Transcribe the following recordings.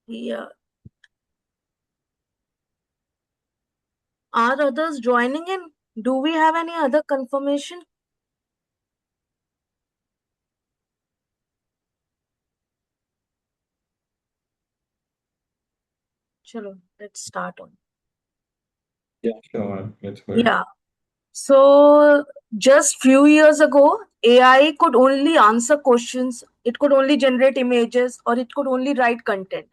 Yeah. Are others joining in? Do we have any other confirmation? Chalo, let's start on. Yeah, sure. Let's go ahead. Yeah. So just few years ago, AI could only answer questions, it could only generate images, or it could only write content.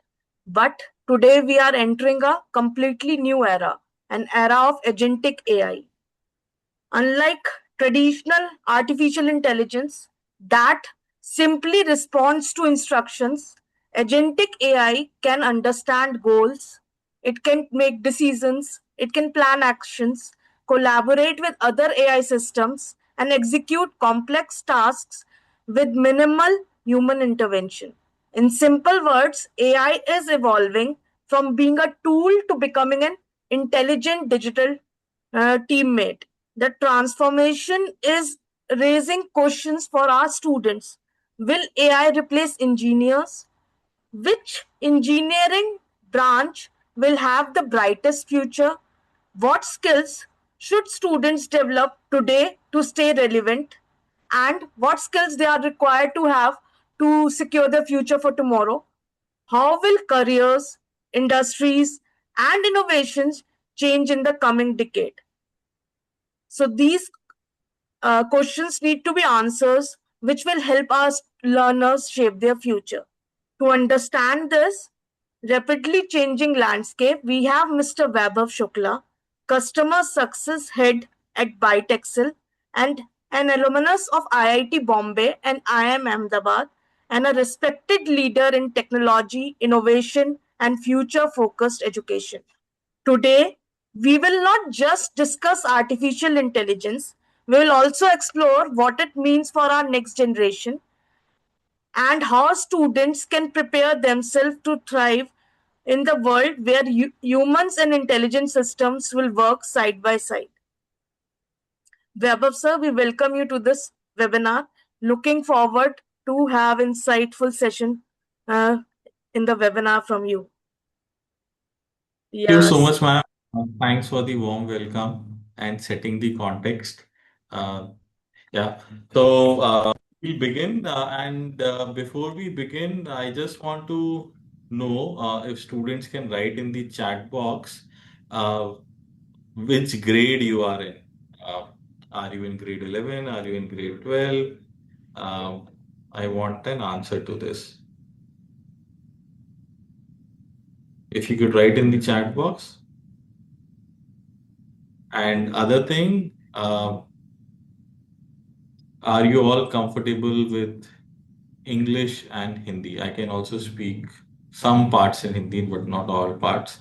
But today we are entering a completely new era, an era of agentic AI. Unlike traditional artificial intelligence that simply responds to instructions, agentic AI can understand goals, it can make decisions, it can plan actions, collaborate with other AI systems, and execute complex tasks with minimal human intervention. In simple words, AI is evolving from being a tool to becoming an intelligent digital teammate. The transformation is raising questions for our students. Will AI replace engineers? Which engineering branch will have the brightest future? What skills should students develop today to stay relevant? And what skills they are required to have to secure their future for tomorrow? How will careers, industries, and innovations change in the coming decade? So these questions need to be answers which will help us learners shape their future. To understand this rapidly changing landscape, we have Mr. Vaibhav Shukla, Customer Success Head at ByteExcel and an alumnus of IIT Bombay and IIM Ahmedabad, and a respected leader in technology, innovation, and future focused education. Today, we will not just discuss artificial intelligence, we will also explore what it means for our next generation and how students can prepare themselves to thrive in the world where humans and intelligent systems will work side by side. Vaibhav sir, we welcome you to this webinar. Looking forward to have insightful session uh, in the webinar from you. Thank you so Yes. much, ma'am. Thanks for the warm welcome and setting the context. Uh, yeah. So we'll begin. And before we begin, I just want to know if students can write in the chat box uh, which grade you are in. Uh, are you in grade 11? Are you in grade 12? Um, I want an answer to this. If you could write in the chat box. And other thing, are you all comfortable with English and Hindi? I can also speak some parts in Hindi, but not all parts.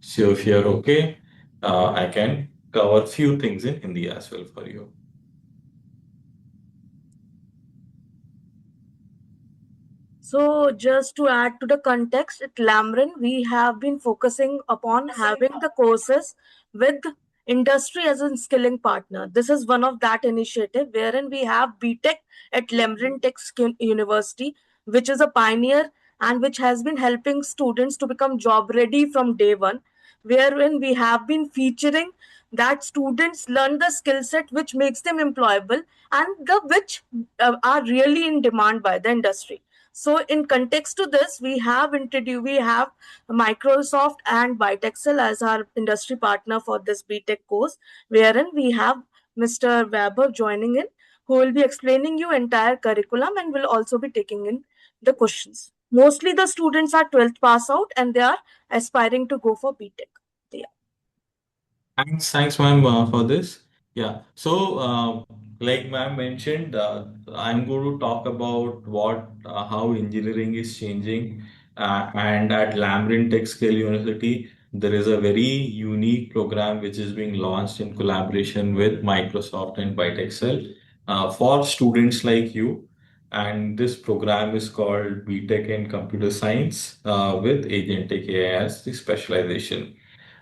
So if you're okay, I can cover few things in Hindi as well for you. So, just to add to the context, at Lamrin, we have been focusing upon having the courses with industry as a skilling partner. This is one of that initiative wherein we have BTech at Lamrin Tech University, which is a pioneer and which has been helping students to become job ready from day one, wherein we have been featuring that students learn the skill set which makes them employable and the which are really in demand by the industry. So in context to this, we have Microsoft and Bitexcel as our industry partner for this BTech course, wherein we have Mr. Weber joining in, who will be explaining you entire curriculum and will also be taking in the questions. Mostly the students are 12th pass out and they are aspiring to go for BTech. Yeah. Thanks, ma'am, for this. Yeah. So, like ma'am mentioned, I'm going to talk about how engineering is changing. And at Lamrin Tech Scale University, there is a very unique program which is being launched in collaboration with Microsoft and ByteExcel for students like you. And this program is called BTech in Computer Science with Agentic AI as the specialization.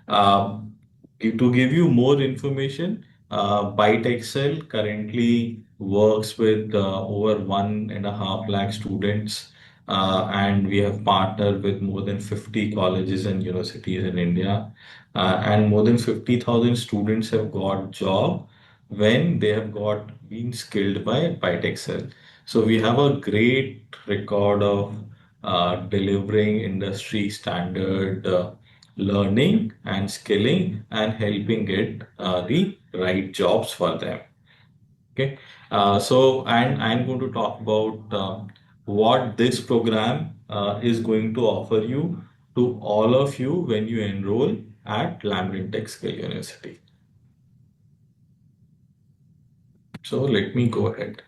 Um, to give you more information, Byte Excel currently works with over 1.5 lakh students and we have partnered with more than 50 colleges and universities in India, and more than 50,000 students have got job when they have got been skilled by Bytexcel. So we have a great record of delivering industry standard learning and skilling and helping get the right jobs for them. Okay, and I'm going to talk about what this program is going to offer you to all of you when you enroll at Lambrin Tech Skill University. So let me go ahead.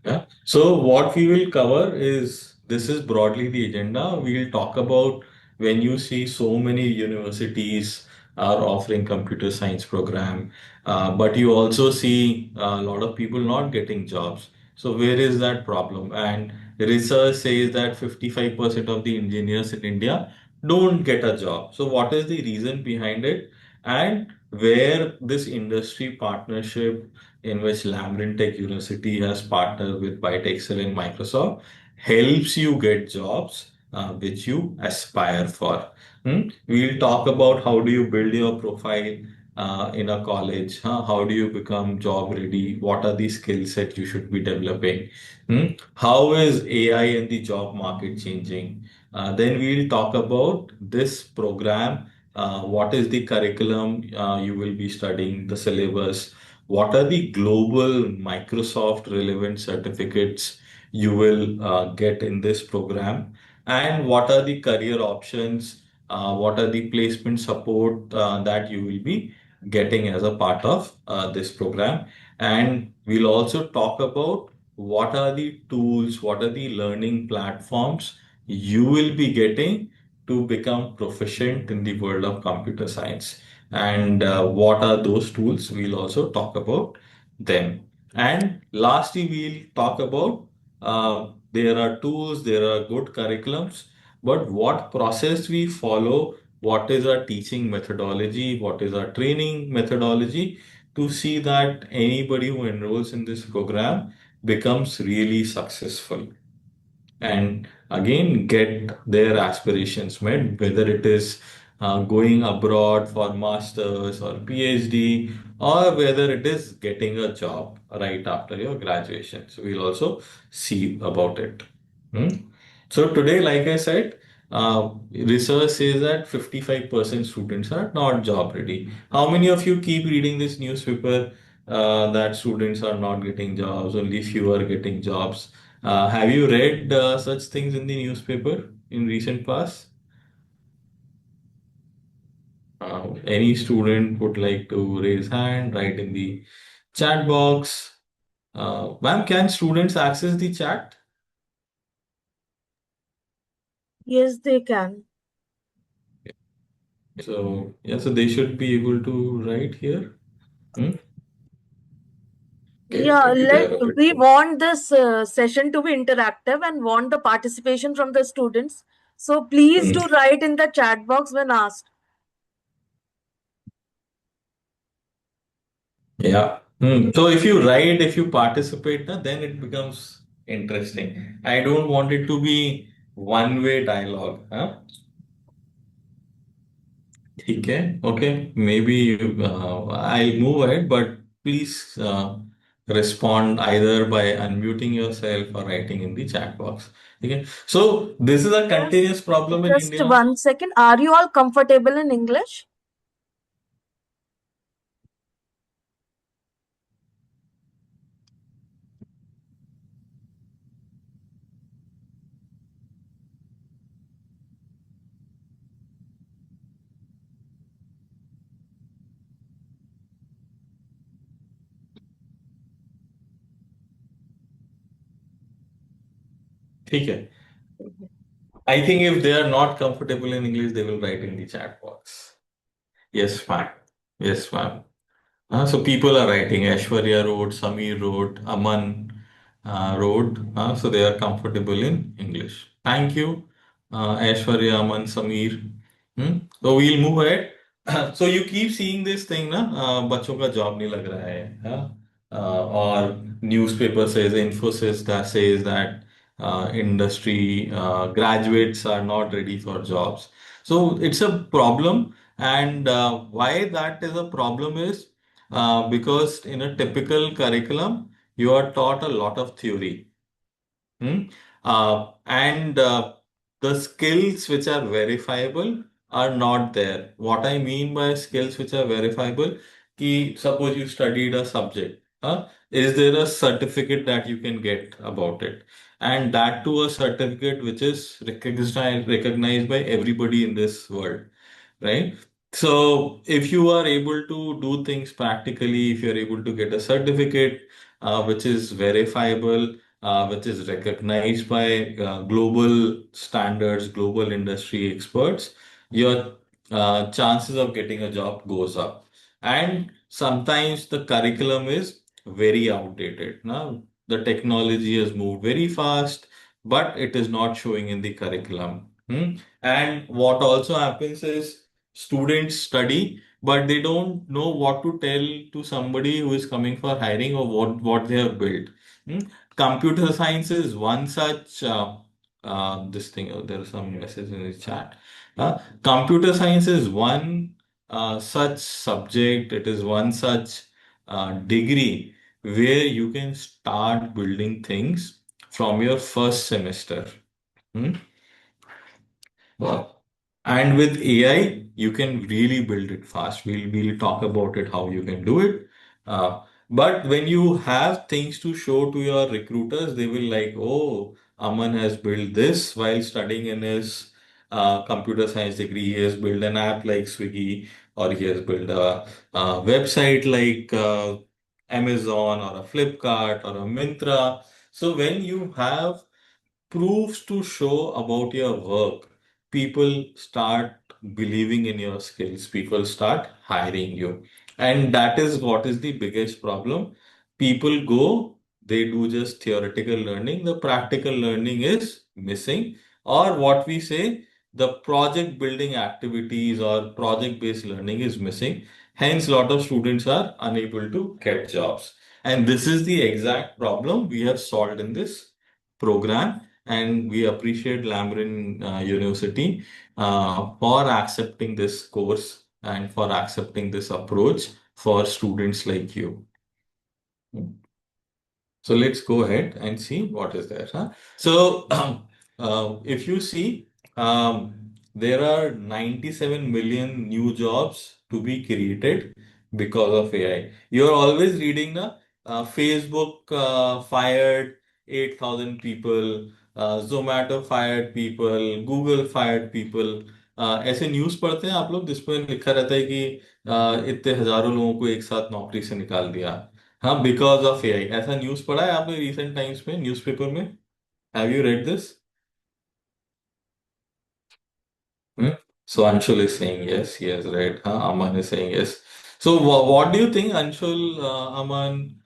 Yeah. So what we will cover is this is broadly the agenda. We'll talk about when you see so many universities are offering computer science program, but you also see a lot of people not getting jobs. So where is that problem? And research says that 55% of the engineers in India don't get a job. So what is the reason behind it? And where this industry partnership in which Lambrin Tech University has partnered with Bytexcel and Microsoft, helps you get jobs which you aspire for. We'll talk about how do you build your profile in a college, how do you become job ready, what are the skill set you should be developing, how is AI and the job market changing. Then we'll talk about this program, what is the curriculum you will be studying, the syllabus, what are the global Microsoft relevant certificates you will get in this program, and what are the career options, what are the placement support that you will be getting as a part of this program. And we'll also talk about what are the tools, what are the learning platforms you will be getting to become proficient in the world of computer science. And what are those tools? We'll also talk about them. And lastly, we'll talk about there are tools, there are good curriculums, but what process we follow, what is our teaching methodology, what is our training methodology to see that anybody who enrolls in this program becomes really successful and again get their aspirations met, whether it is going abroad for masters or PhD, or whether it is getting a job right after your graduation. So we'll also see about it. Hmm? So today, like I said, research says that 55% students are not job ready. How many of you keep reading this newspaper that students are not getting jobs, only few are getting jobs? Have you read such things in the newspaper in recent past? Any student would like to raise hand, write in the chat box. Ma'am, can students access the chat? Yes, they can. So, yeah, so they should be able to write here. Hmm? Okay, Yeah, maybe they are a bit. we want this session to be interactive and want the participation from the students. So please Hmm. do write in the chat box when asked. Yeah. So if you write, if you participate, na, then it becomes interesting. I don't want it to be one-way dialogue. Huh? ठीक है, okay, maybe I'll move ahead, but please respond either by unmuting yourself or writing in the chat box. Okay, so this is a Yes, continuous problem in just India. 1 second. Are you all comfortable in English? ठीक है. I think if they are not comfortable in English, they will write in the chat box. Yes, ma'am. Yes, ma'am. So people are writing. Aishwarya wrote, Samir wrote, Aman wrote. So they are comfortable in English. Thank you, Aishwarya, Aman, Samir. So we'll move ahead. So you keep seeing this thing, ना? बच्चों का job नहीं लग रहा है, हाँ? Or newspaper says, Infosys that says that industry graduates are not ready for jobs. So it's a problem. And why that is a problem is because in a typical curriculum, you are taught a lot of theory. Hmm? And the skills which are verifiable are not there. What I mean by skills which are verifiable, ki suppose you studied a subject, is there a certificate that you can get about it? And that too a certificate which is recognized by everybody in this world, right? So if you are able to do things practically, if you're able to get a certificate which is verifiable, which is recognized by global standards, global industry experts, your chances of getting a job goes up. And sometimes the curriculum is very outdated. Now, the technology has moved very fast, but it is not showing in the curriculum. And what also happens is students study, but they don't know what to tell to somebody who is coming for hiring or what they have built. Hmm? Computer science is one such this thing. Oh, there is some message in the chat. Computer science is one such subject. It is one such degree where you can start building things from your first semester. Hmm? Wow. And with AI, you can really build it fast. We'll talk about it, how you can do it. But when you have things to show to your recruiters, they will like, oh, Aman has built this while studying in his computer science degree. He has built an app like Swiggy, or he has built a website like Amazon or a Flipkart or a Myntra. So when you have proofs to show about your work, people start believing in your skills, people start hiring you. And that is what is the biggest problem. People go, they do just theoretical learning, the practical learning is missing, or what we say, the project building activities or project based learning is missing. Hence, a lot of students are unable to get jobs. And this is the exact problem we have solved in this program, and we appreciate Lamrin University for accepting this course and for accepting this approach for students like you. So let's go ahead and see what is there. So if you see, there are 97 million new jobs to be created because of AI. You're always reading na Facebook fired 8,000 people, Zomato fired people, Google fired people. ऐसे news पढ़ते हैं आप लोग जिसमें लिखा रहता है कि इतने हजारों लोगों को एक साथ नौकरी से निकाल दिया। हाँ, बिकॉज ऑफ एआई। ऐसा न्यूज़ पढ़ा है आपने रिसेंट टाइम्स में न्यूज़पेपर में? Have you read this? So Anshul is saying yes, he has read. Aman is saying yes. So what do you think, Anshul, Aman,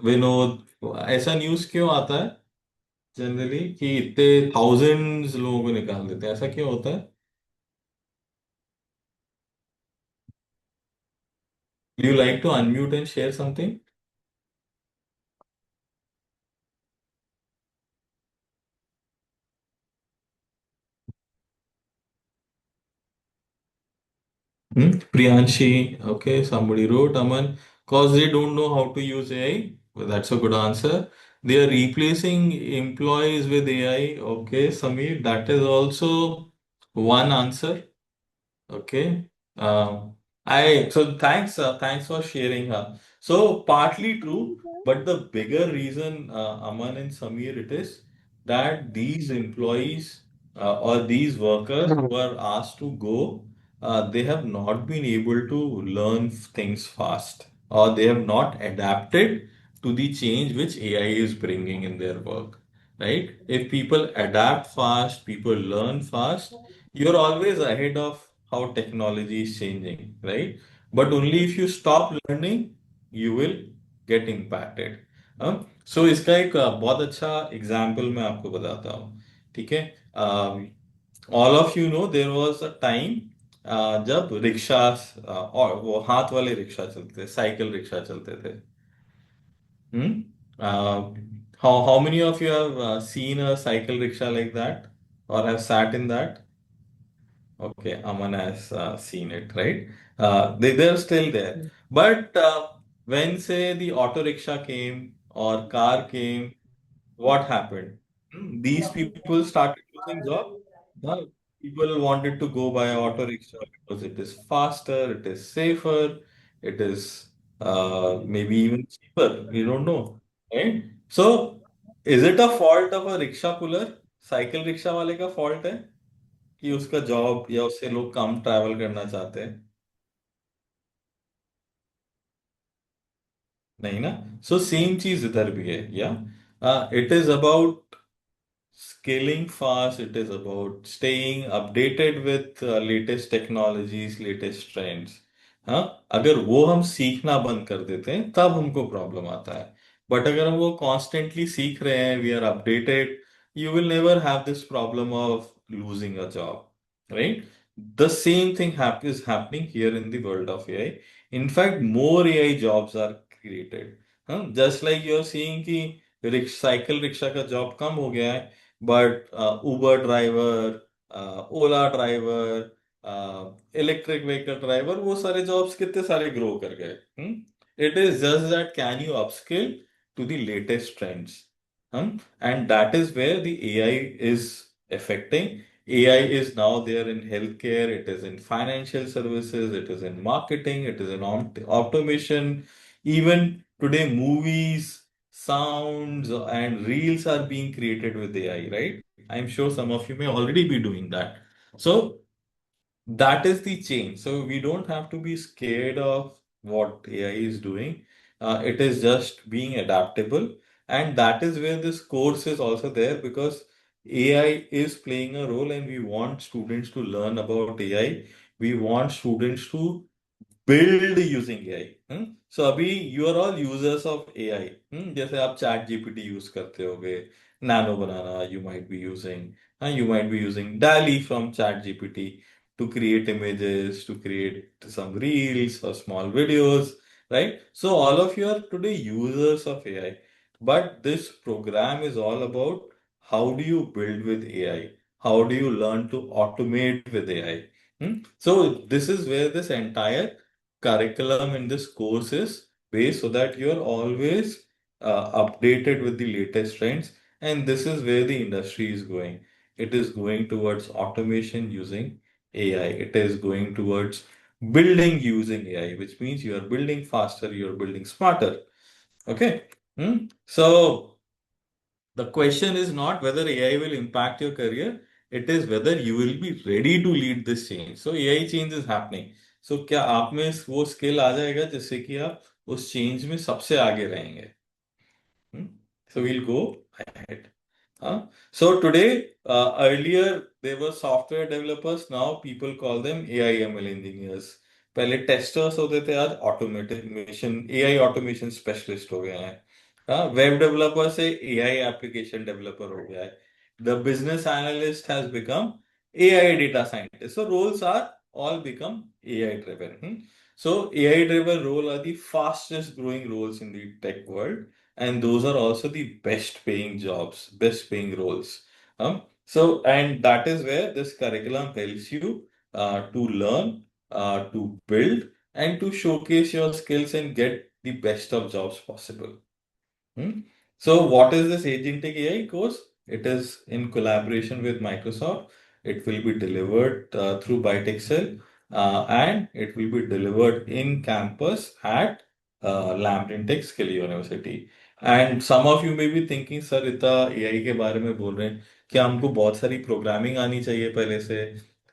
Vinod, ऐसा न्यूज़ क्यों आता है जनरली कि इतने थाउजेंड्स लोगों को निकाल देते हैं? ऐसा क्यों होता है? Do you like to unmute and share something? Priyanshi, okay, somebody wrote, Aman, because they don't know how to use AI. Well, that's a good answer. They are replacing employees with AI. Okay, Samir, that is also one answer. Okay. I so thanks for sharing her. So partly true, but the bigger reason, Aman and Samir, it is that these employees or these workers who are asked to go, they have not been able to learn things fast, or they have not adapted to the change which AI is bringing in their work. Right? If people adapt fast, people learn fast, you're always ahead of how technology is changing, right? But only if you stop learning, you will get impacted. सो इसका एक बहुत अच्छा example मैं आपको बताता हूँ, ठीक है? All of you know there was a time जब रिक्शा और वो हाथ वाले रिक्शा चलते थे, साइकिल रिक्शा चलते थे। How many of you have seen a cycle rickshaw like that or have sat in that? Okay, Aman has seen it, right? They're still there. But when, say, the auto rickshaw came or car came, what happened? These people started losing job. Now, people wanted to go by auto rickshaw because it is faster, it is safer, it is maybe even cheaper. We don't know, right? So, is it a fault of a rickshaw puller? Cycle rickshaw वाले का fault है कि उसका job या उससे लोग कम travel करना चाहते हैं? नहीं ना. सो सेम चीज इधर भी है. या it is about scaling fast. It is about staying updated with latest technologies, latest trends. हाँ, अगर वो हम सीखना बंद कर देते हैं तब हमको प्रॉब्लम आता है. बट अगर हम वो कॉन्स्टेंटली सीख रहे हैं, we are updated, you will never have this problem of losing a job, right? The same thing is happening here in the world of AI. In fact, more AI jobs are created. हाँ, just like you're seeing कि cycle rickshaw का job कम हो गया है, but Uber driver, Ola driver, electric vehicle driver, वो सारे jobs कितने सारे ग्रो कर गए. It is just that can you upskill to the latest trends. And that is where the AI is affecting. AI is now there in healthcare, it is in financial services, it is in marketing, it is in automation. Even today, movies, sounds, and reels are being created with AI, right? I'm sure some of you may already be doing that. So that is the change. So we don't have to be scared of what AI is doing. It is just being adaptable. And that is where this course is also there, because AI is playing a role and we want students to learn about AI. We want students to build using AI. So अभी you are all users of AI. जैसे आप chat GPT use करते होगे, nano banana you might be using, you might be using DALL-E from chat GPT to create images, to create some reels or small videos, right? So all of you are today users of AI. But this program is all about how do you build with AI? How do you learn to automate with AI? So this is where this entire curriculum in this course is based, so that you're always updated with the latest trends. And this is where the industry is going. It is going towards automation using AI. It is going towards building using AI, which means you are building faster, you're building smarter. Okay. So the question is not whether AI will impact your career, it is whether you will be ready to lead this change. So AI change is happening. So क्या आप में वो skill आ जाएगा जिससे कि आप उस change में सबसे आगे रहेंगे? Hmm? So we'll go ahead. So today, earlier they were software developers. Now people call them AI ML engineers. पहले टेस्टर्स होते थे, आज ऑटोमेशन एआई ऑटोमेशन स्पेशलिस्ट हो गए हैं. वेब डेवलपर से एआई एप्लीकेशन डेवलपर हो गया है. The business analyst has become AI data scientist. So roles are all become AI driven. So AI driven role are the fastest growing roles in the tech world, and those are also the best paying jobs, best paying roles. And that is where this curriculum helps you to learn, to build, and to showcase your skills and get the best of jobs possible. Hmm? So, what is this Agentic AI course? It is in collaboration with Microsoft. It will be delivered through ByteExcel, and it will be delivered in campus at Lambton Tech Skill University. And some of you may be thinking, sir इतना AI के बारे में बोल रहे हैं, क्या हमको बहुत सारी प्रोग्रामिंग आनी चाहिए पहले से?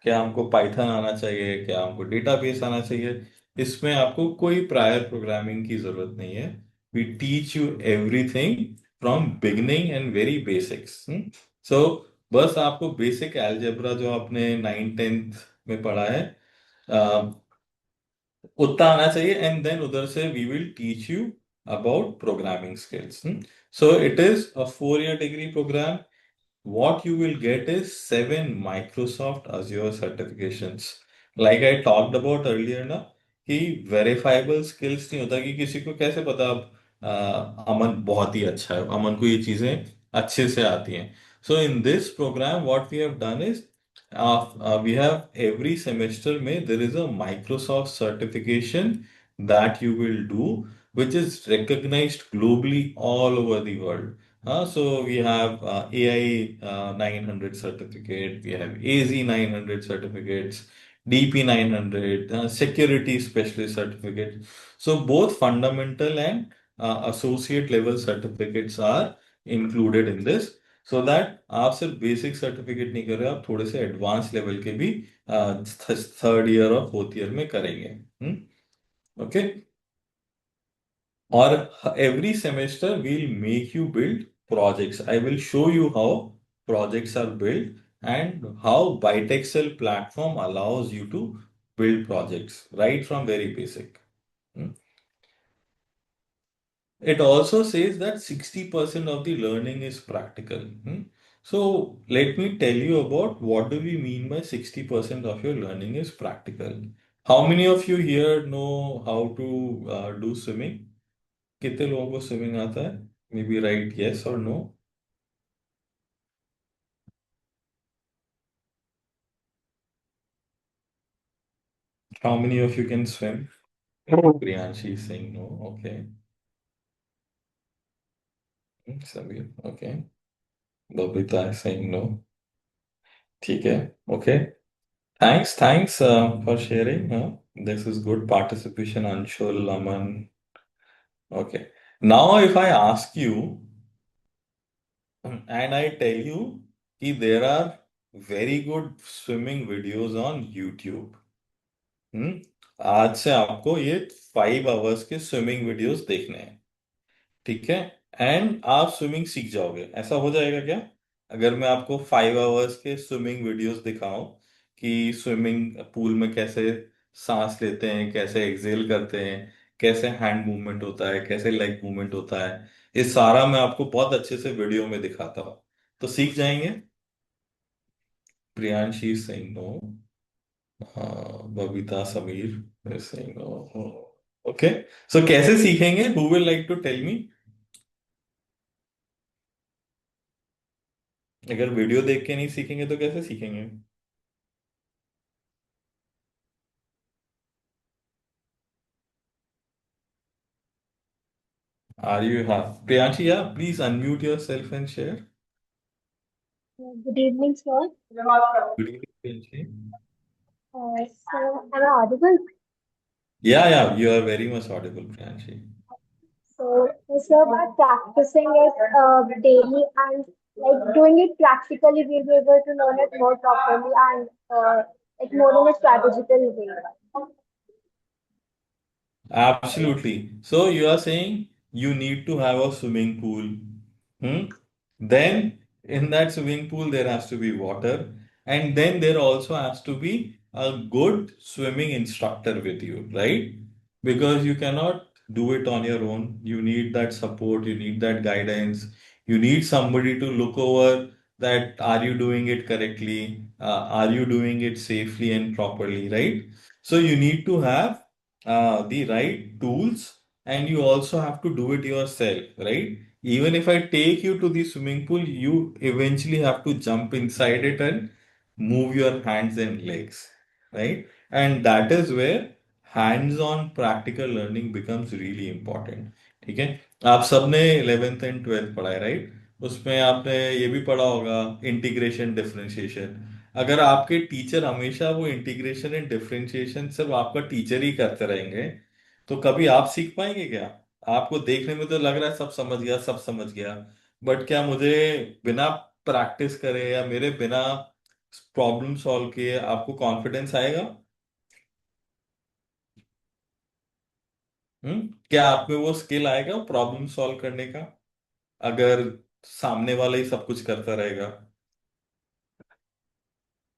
क्या हमको पाइथन आना चाहिए? क्या हमको डेटाबेस आना चाहिए? इसमें आपको कोई प्रायर प्रोग्रामिंग की जरूरत नहीं है. We teach you everything from beginning and very basics. So बस आपको बेसिक अलजेब्रा जो आपने 9th 10th में पढ़ा है, अ, उतना आना चाहिए. एंड देन उधर से we will teach you about programming skills. So it is a 4 year degree program. What you will get is 7 Microsoft Azure certifications. Like I talked about earlier ना, कि verifiable skills नहीं होता. कि किसी को कैसे पता अब अमन बहुत ही अच्छा है, अमन को ये चीजें अच्छे से आती हैं. So in this program what we have done is, we have every semester में there is a Microsoft certification that you will do, which is recognized globally all over the world. So we have AI 900 certificate, we have AZ 900 certificates, DP 900, security specialist certificate. So both fundamental and associate level certificates are included in this. So that आप सिर्फ basic certificate नहीं कर रहे, आप थोड़े से advance level के भी थर्ड ईयर और फोर्थ ईयर में करेंगे. ओके. और every semester will make you build projects. I will show you how projects are build and how Bytexcel platform allows you to build projects right from very basic. It also says that 60% of the learning is practical. So let me tell you about what do we mean by 60% of your learning is practical. How many of you here know how to do swimming? कितने लोगों को swimming आता है? Maybe write yes or no. How many of you can swim? Priyanshi is saying no. Okay. Samir. Okay. Babita is saying no. ठीक है. Okay. Thanks for sharing. This is good participation, Anshul, Aman. Okay. Now, if I ask you and I tell you that there are very good swimming videos on YouTube. हम्म आज से आपको ये 5 hours के swimming videos देखने हैं. ठीक है. And आप स्विमिंग सीख जाओगे, ऐसा हो जाएगा क्या? अगर मैं आपको 5 hours के स्विमिंग वीडियोस दिखाऊं कि स्विमिंग पूल में कैसे सांस लेते हैं, कैसे एक्सेल करते हैं, कैसे हैंड मूवमेंट होता है, कैसे लेग मूवमेंट होता है, ये सारा मैं आपको बहुत अच्छे से वीडियो में दिखाता हूँ, तो सीख जाएंगे. प्रियांशी सिंह नो. हाँ, Babita Sameer Singh no. Okay. So कैसे सीखेंगे? Who will like to tell me? अगर वीडियो देख के नहीं सीखेंगे तो कैसे सीखेंगे? Are you have Priyanshi? Yeah, please unmute yourself and share. Good evening, sir. Good evening, Priyanshi. So, am I audible? Yeah, you are very much audible, Priyanshi. So, sir, by practicing it daily and like doing it practically, we'll be able to learn it more properly and like more in a strategical way. Absolutely. So you are saying you need to have a swimming pool. Hmm? Then in that swimming pool there has to be water, and then there also has to be a good swimming instructor with you, right? Because you cannot do it on your own. You need that support, you need that guidance, you need somebody to look over that are you doing it correctly? Are you doing it safely and properly, right? So you need to have the right tools, and you also have to do it yourself, right? Even if I take you to the swimming pool, you eventually have to jump inside it and move your hands and legs, right? And that is where hands-on practical learning becomes really important. ठीक है. आप सबने 11th and 12th पढ़ा है, right? उसमें आपने ये भी पढ़ा होगा, इंटीग्रेशन डिफरेंशिएशन. अगर आपके टीचर हमेशा वो इंटीग्रेशन एंड डिफरेंशिएशन सिर्फ आपका टीचर ही करते रहेंगे, तो कभी आप सीख पाएंगे क्या? आपको देखने में तो लग रहा है सब समझ गया, सब समझ गया, बट क्या मुझे बिना प्रैक्टिस करे या मेरे बिना प्रॉब्लम सॉल्व किए आपको कॉन्फिडेंस आएगा? क्या आप में वो स्किल आएगा प्रॉब्लम सॉल्व करने का, अगर सामने वाला ही सब कुछ करता रहेगा?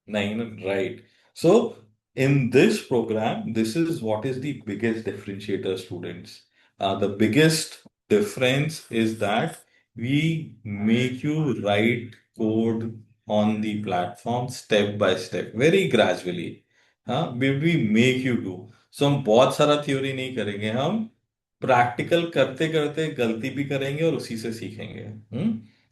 Nine, right. So, in this program, this is what is the biggest differentiator, students. The biggest difference is that we make you write code on the platform step by step, very gradually. हाँ, we make you do. So, हम बहुत सारा theory नहीं करेंगे, हम practical करते करते गलती भी करेंगे और उसी से सीखेंगे।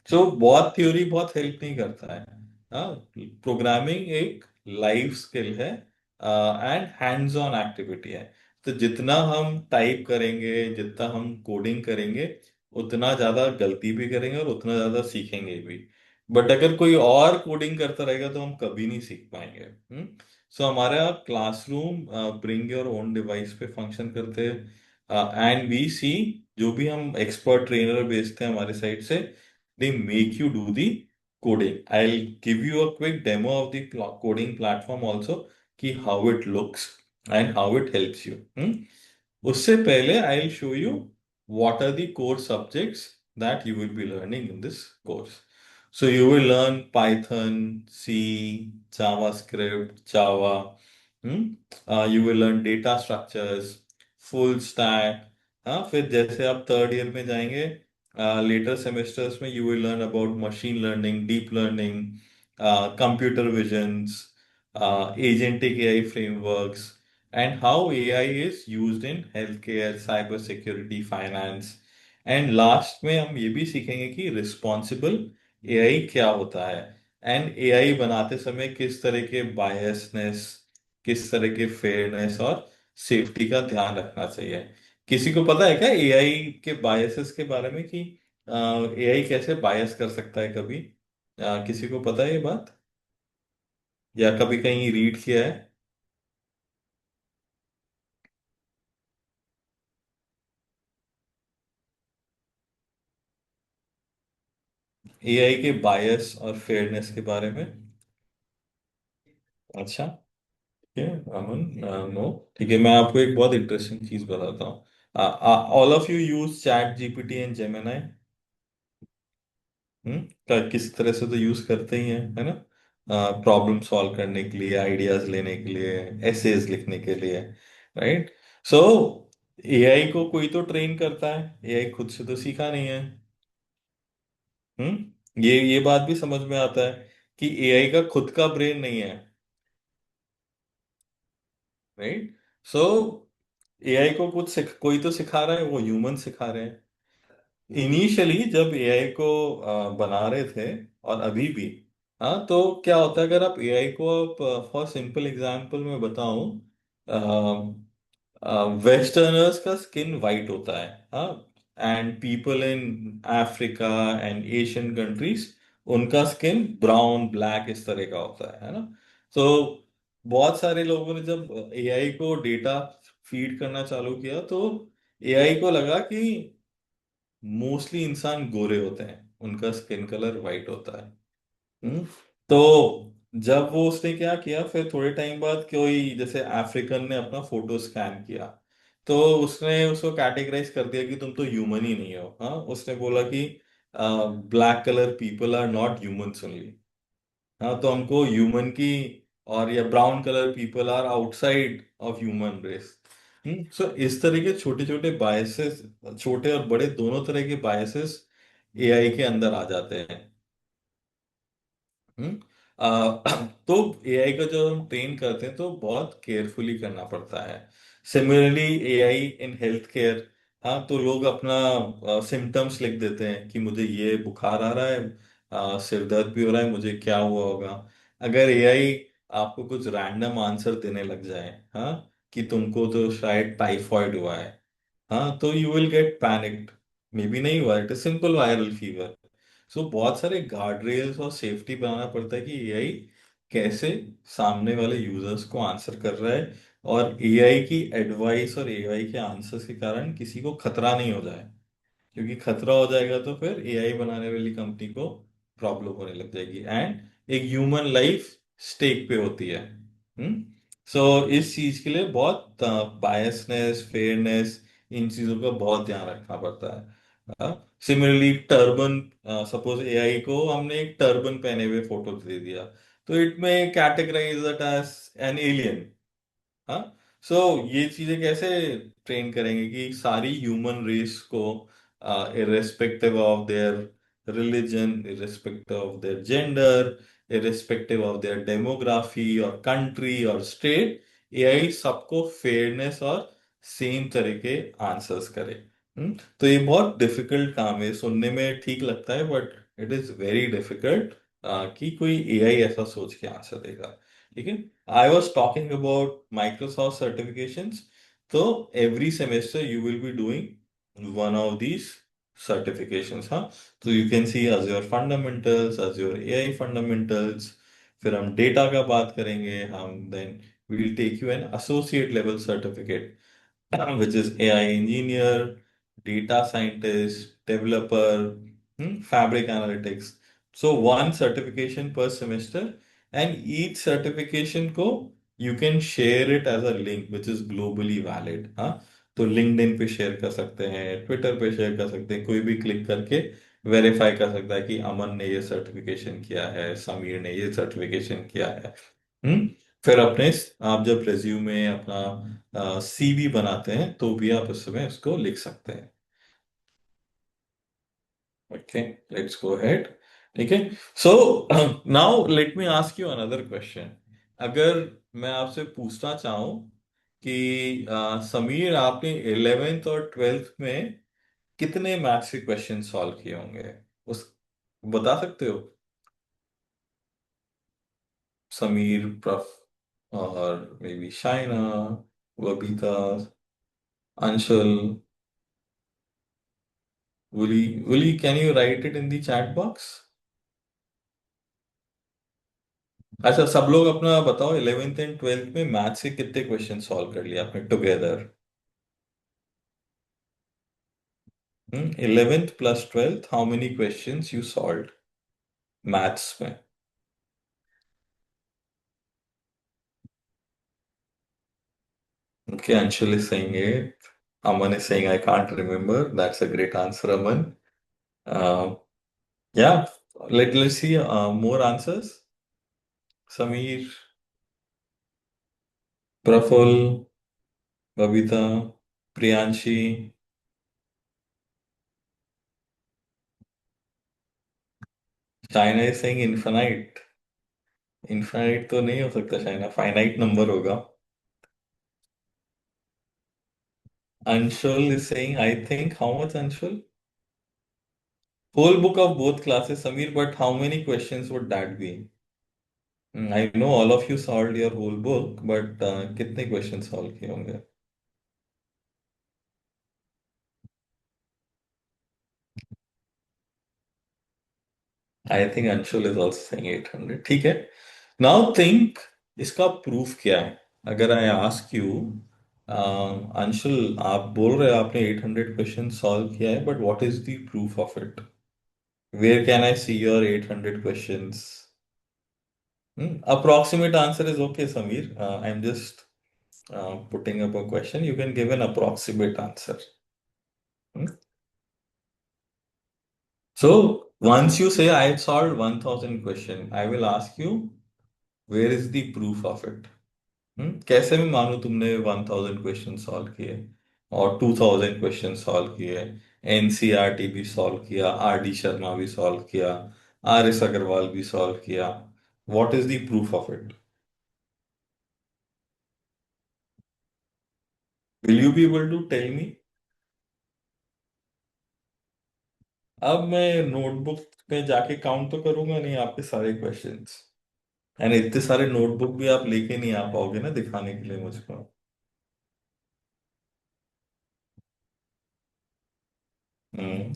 सो बहुत थ्योरी बहुत हेल्प नहीं करता है। हाँ, प्रोग्रामिंग एक लाइफ स्किल है एंड हैंड्स ऑन एक्टिविटी है। तो जितना हम टाइप करेंगे, जितना हम कोडिंग करेंगे, उतना ज्यादा गलती भी करेंगे और उतना ज्यादा सीखेंगे भी। बट अगर कोई और कोडिंग करता रहेगा तो हम कभी नहीं सीख पाएंगे। सो हमारा classroom bring your own device पे फंक्शन करते हैं। एंड वी सी, जो भी हम एक्सपर्ट ट्रेनर भेजते हैं हमारे साइड से, they make you do the coding. I give you a quick demo of the coding platform also, कि how it looks and how it helps you. उससे पहले I will show you what are the core subjects that you will be learning in this course. So you will learn Python, C, JavaScript, Java. You will learn data structures, full stack. हाँ, फिर जैसे आप third year में जाएंगे, letter semesters में you will learn about machine learning, deep learning, computer visions, agentic AI frameworks, and how AI is used in healthcare, cyber security, finance. And last में हम ये भी सीखेंगे कि रिस्पॉन्सिबल एआई क्या होता है, एंड एआई बनाते समय किस तरह के बायसनेस, किस तरह के फेयरनेस और सेफ्टी का ध्यान रखना चाहिए। किसी को पता है क्या एआई के बायसेस के बारे में, कि एआई कैसे बायस कर सकता है कभी? किसी को पता है ये बात, या कभी कहीं रीड किया है? एआई के बायस और फेयरनेस के बारे में? अच्छा, ठीक है अमन। नो, ठीक है, मैं आपको एक बहुत इंटरेस्टिंग चीज बताता हूँ। All of you use chat GPT and Gemini. किसी तरह से तो यूज करते ही हैं, है ना? प्रॉब्लम सॉल्व करने के लिए, आइडियाज लेने के लिए, एसेज लिखने के लिए, राइट? सो एआई को कोई तो ट्रेन करता है, एआई खुद से तो सीखा नहीं है। ये बात भी समझ में आता है कि एआई का खुद का ब्रेन नहीं है, राइट? सो एआई को कोई तो सिखा रहा है, वो ह्यूमन सिखा रहे हैं। इनिशियली जब एआई को बना रहे थे, और अभी भी, हाँ, तो क्या होता है, अगर आप एआई को, आप फॉर सिंपल एग्जांपल मैं बताऊं, वेस्टर्नर्स का स्किन वाइट होता है, हाँ, and people in Africa and Asian countries, उनका स्किन ब्राउन ब्लैक इस तरह का होता है ना? तो बहुत सारे लोगों ने जब एआई को डेटा फीड करना चालू किया, तो एआई को लगा कि मोस्टली इंसान गोरे होते हैं, उनका स्किन कलर वाइट होता है। हम्म तो जब वो उसने क्या किया, फिर थोड़े टाइम बाद कोई जैसे अफ्रीकन ने अपना फोटो स्कैन किया, तो उसने उसको कैटेगराइज कर दिया कि तुम तो ह्यूमन ही नहीं हो। हाँ, उसने बोला कि black colour people are not humans only. हाँ, तो हमको ह्यूमन की, और या brown colour people are outside of human race. So इस तरह के छोटे छोटे बायसेस, छोटे और बड़े दोनों तरह के बायसेस एआई के अंदर आ जाते हैं। हम्म तो एआई का जो हम ट्रेन करते हैं तो बहुत केयरफुली करना पड़ता है। Similarly AI in health care, हाँ, तो लोग अपना सिम्टम्स लिख देते हैं कि मुझे ये बुखार आ रहा है, सिर दर्द भी हो रहा है, मुझे क्या हुआ होगा। अगर एआई आपको कुछ रैंडम आंसर देने लग जाए, हाँ, कि तुमको तो शायद टाइफॉइड हुआ है, हाँ, तो you will get panicked. Maybe नहीं हुआ, it is simple viral fever. So बहुत सारे गार्ड रेल्स और सेफ्टी बनाना पड़ता है कि एआई कैसे सामने वाले यूजर्स को आंसर कर रहा है, और एआई की एडवाइस और एआई के आंसर्स के कारण किसी को खतरा नहीं हो जाए। क्योंकि खतरा हो जाएगा तो फिर एआई बनाने वाली कंपनी को प्रॉब्लम होने लग जाएगी, एंड एक ह्यूमन लाइफ स्टेक पे होती है। सो इस चीज के लिए बहुत बायसनेस, फेयरनेस, इन चीजों का बहुत ध्यान रखना पड़ता है। सिमिलरली टर्बन, सपोज एआई को हमने एक टर्बन पहने हुए फोटो दे दिया, तो it may categorize that as an alien. हाँ, सो ये चीजें कैसे ट्रेन करेंगे कि सारी ह्यूमन रेस को, irrespective of their religion, irrespective of their gender, irrespective of their demography और कंट्री और स्टेट, एआई सबको फेयरनेस और सेम तरह के आंसर्स करे। तो ये बहुत डिफिकल्ट काम है, सुनने में ठीक लगता है but it is very difficult कि कोई एआई ऐसा सोच के आंसर देगा। ठीक है। I was talking about Microsoft certifications. तो every semester you will be doing one of these certifications, हाँ। तो you can see Azure fundamentals, Azure AI fundamentals. फिर हम डेटा का बात करेंगे, हम then we will take you an associate level certificate which is AI engineer, data scientist, developer, fabric analytics. So one certification per semester, and each certification को you can share it as a link which is globally valid, हाँ। तो LinkedIn पे share कर सकते हैं, Twitter पे share कर सकते हैं, कोई भी क्लिक करके वेरीफाई कर सकता है कि अमन ने ये सर्टिफिकेशन किया है, समीर ने ये सर्टिफिकेशन किया है। हम्म फिर अपने आप जब रेज्यूमे अपना सीवी बनाते हैं तो भी आप उसमें उसको लिख सकते हैं। Okay, let's go ahead. ठीक है। So now let me ask you another question. अगर मैं आपसे पूछना चाहूं कि समीर, आपने 11th और 12th में कितने मैथ्स के क्वेश्चन सॉल्व किए होंगे, उस बता सकते हो? समीर, प्रफ और may be Shaina, Babita, Anshul, Uli, can you write it in the chat box? अच्छा, सब लोग अपना बताओ, 11th एंड 12th में मैथ्स के कितने क्वेश्चन सॉल्व कर लिया आपने together? 11th plus 12th, how many questions you solve maths में? Okay, Anshul is saying it. Aman is saying I can't remember. That's a great answer, Aman. Uh, yeah, let's see more answers. Sameer, Praful, Babita, Priyanshi. China is saying infinite. Infinite तो नहीं हो सकता शायद, finite number होगा। Anshul is saying I think, how much Anshul? Whole book of both classes Sameer, but how many questions would that be? I know all of you solve your whole book, but कितने question solve किए होंगे? I think Anshul is also saying 800। ठीक है। Now think, इसका proof क्या है? अगर I ask you, Anshul आप बोल रहे हो आपने 800 क्वेश्चन सॉल्व किया है, but what is the proof of it? Where can I see your 800 questions? Approximate answer is okay, Samir. I'm just putting up a question. You can give an approximate answer. Hmm? So once you say I solved 1000 question, I will ask you, where is the proof of it? कैसे मैं मानूं तुमने 1000 question solve किए और 2000 question solve किए, NCERT भी solve किया, R D Sharma भी सॉल्व किया, आर एस अग्रवाल भी सॉल्व किया? What is the proof of it? Will you be able to tell me? अब मैं नोटबुक में जाके काउंट तो करूंगा नहीं आपके सारे क्वेश्चंस, एंड इतने सारे नोटबुक भी आप लेके नहीं आ पाओगे ना दिखाने के लिए मुझको। हम्म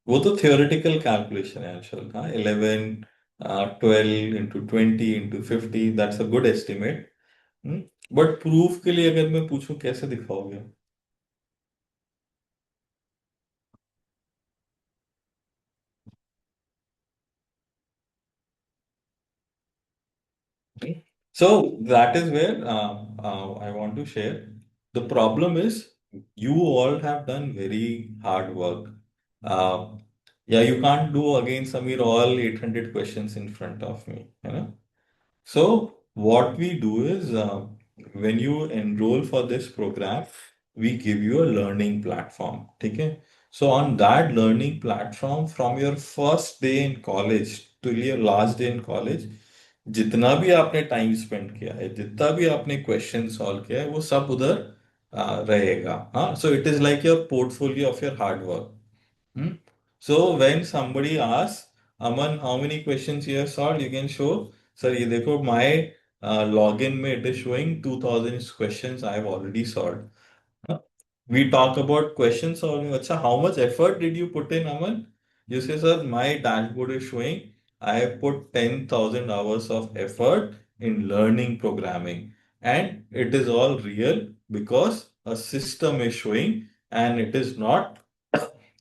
वो तो थियोरेटिकल कैलकुलेशन है अंशुल, हाँ। 11 12 into 20 into 50, that's a good estimate. But proof के लिए अगर मैं पूछूं, कैसे दिखाओगे? So that is where I want to share. The problem is you all have done very hard work. Uh, yeah, you can't do again, Samir, all 800 questions in front of me. You know? So what we do is when you enroll for this program, we give you a learning platform. Okay? So on that learning platform, from your first day in college to your last day in college, जितना भी आपने time spend किया है, जितना भी आपने question solve किया है, वो सब उधर रहेगा। हाँ, सो it is like your portfolio of your hard work. Hmm? So when somebody asks, Aman, how many questions you have solved, you can show, sir, ये देखो my login में it is showing 2000 questions I have already solved. Huh? We talk about question solving. Acha, how much effort did you put in, Aman? You say, sir, my dashboard is showing I have put 10,000 hours of effort in learning programming. And it is all real because a system is showing and it is not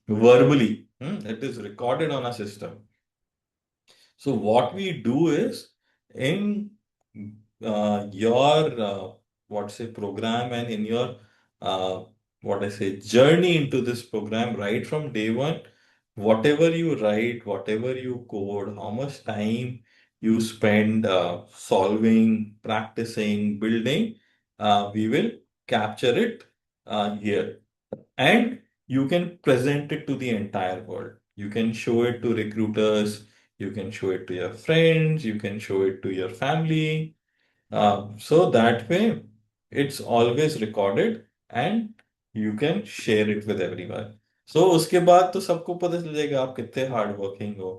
verbally. It is recorded on a system. So what we do is in your what say program and in your uh, what I say journey into this program right from day one, whatever you write, whatever you code, how much time you spend solving, practicing, building, we will capture it here, and you can present it to the entire world. You can show it to recruiters, you can show it to your friends, you can show it to your family. So that way, it's always recorded and you can share it with everyone. So उसके बाद तो सबको पता चल जाएगा आप कितने hard working हो।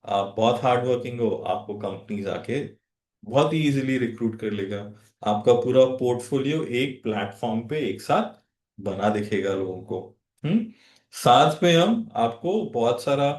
आप बहुत हार्ड वर्किंग हो, आपको कंपनीज आके बहुत ही इजीली रिक्रूट कर लेगा। आपका पूरा पोर्टफोलियो एक प्लेटफॉर्म पे एक साथ बना दिखेगा लोगों को। हम्म साथ में हम आपको बहुत सारा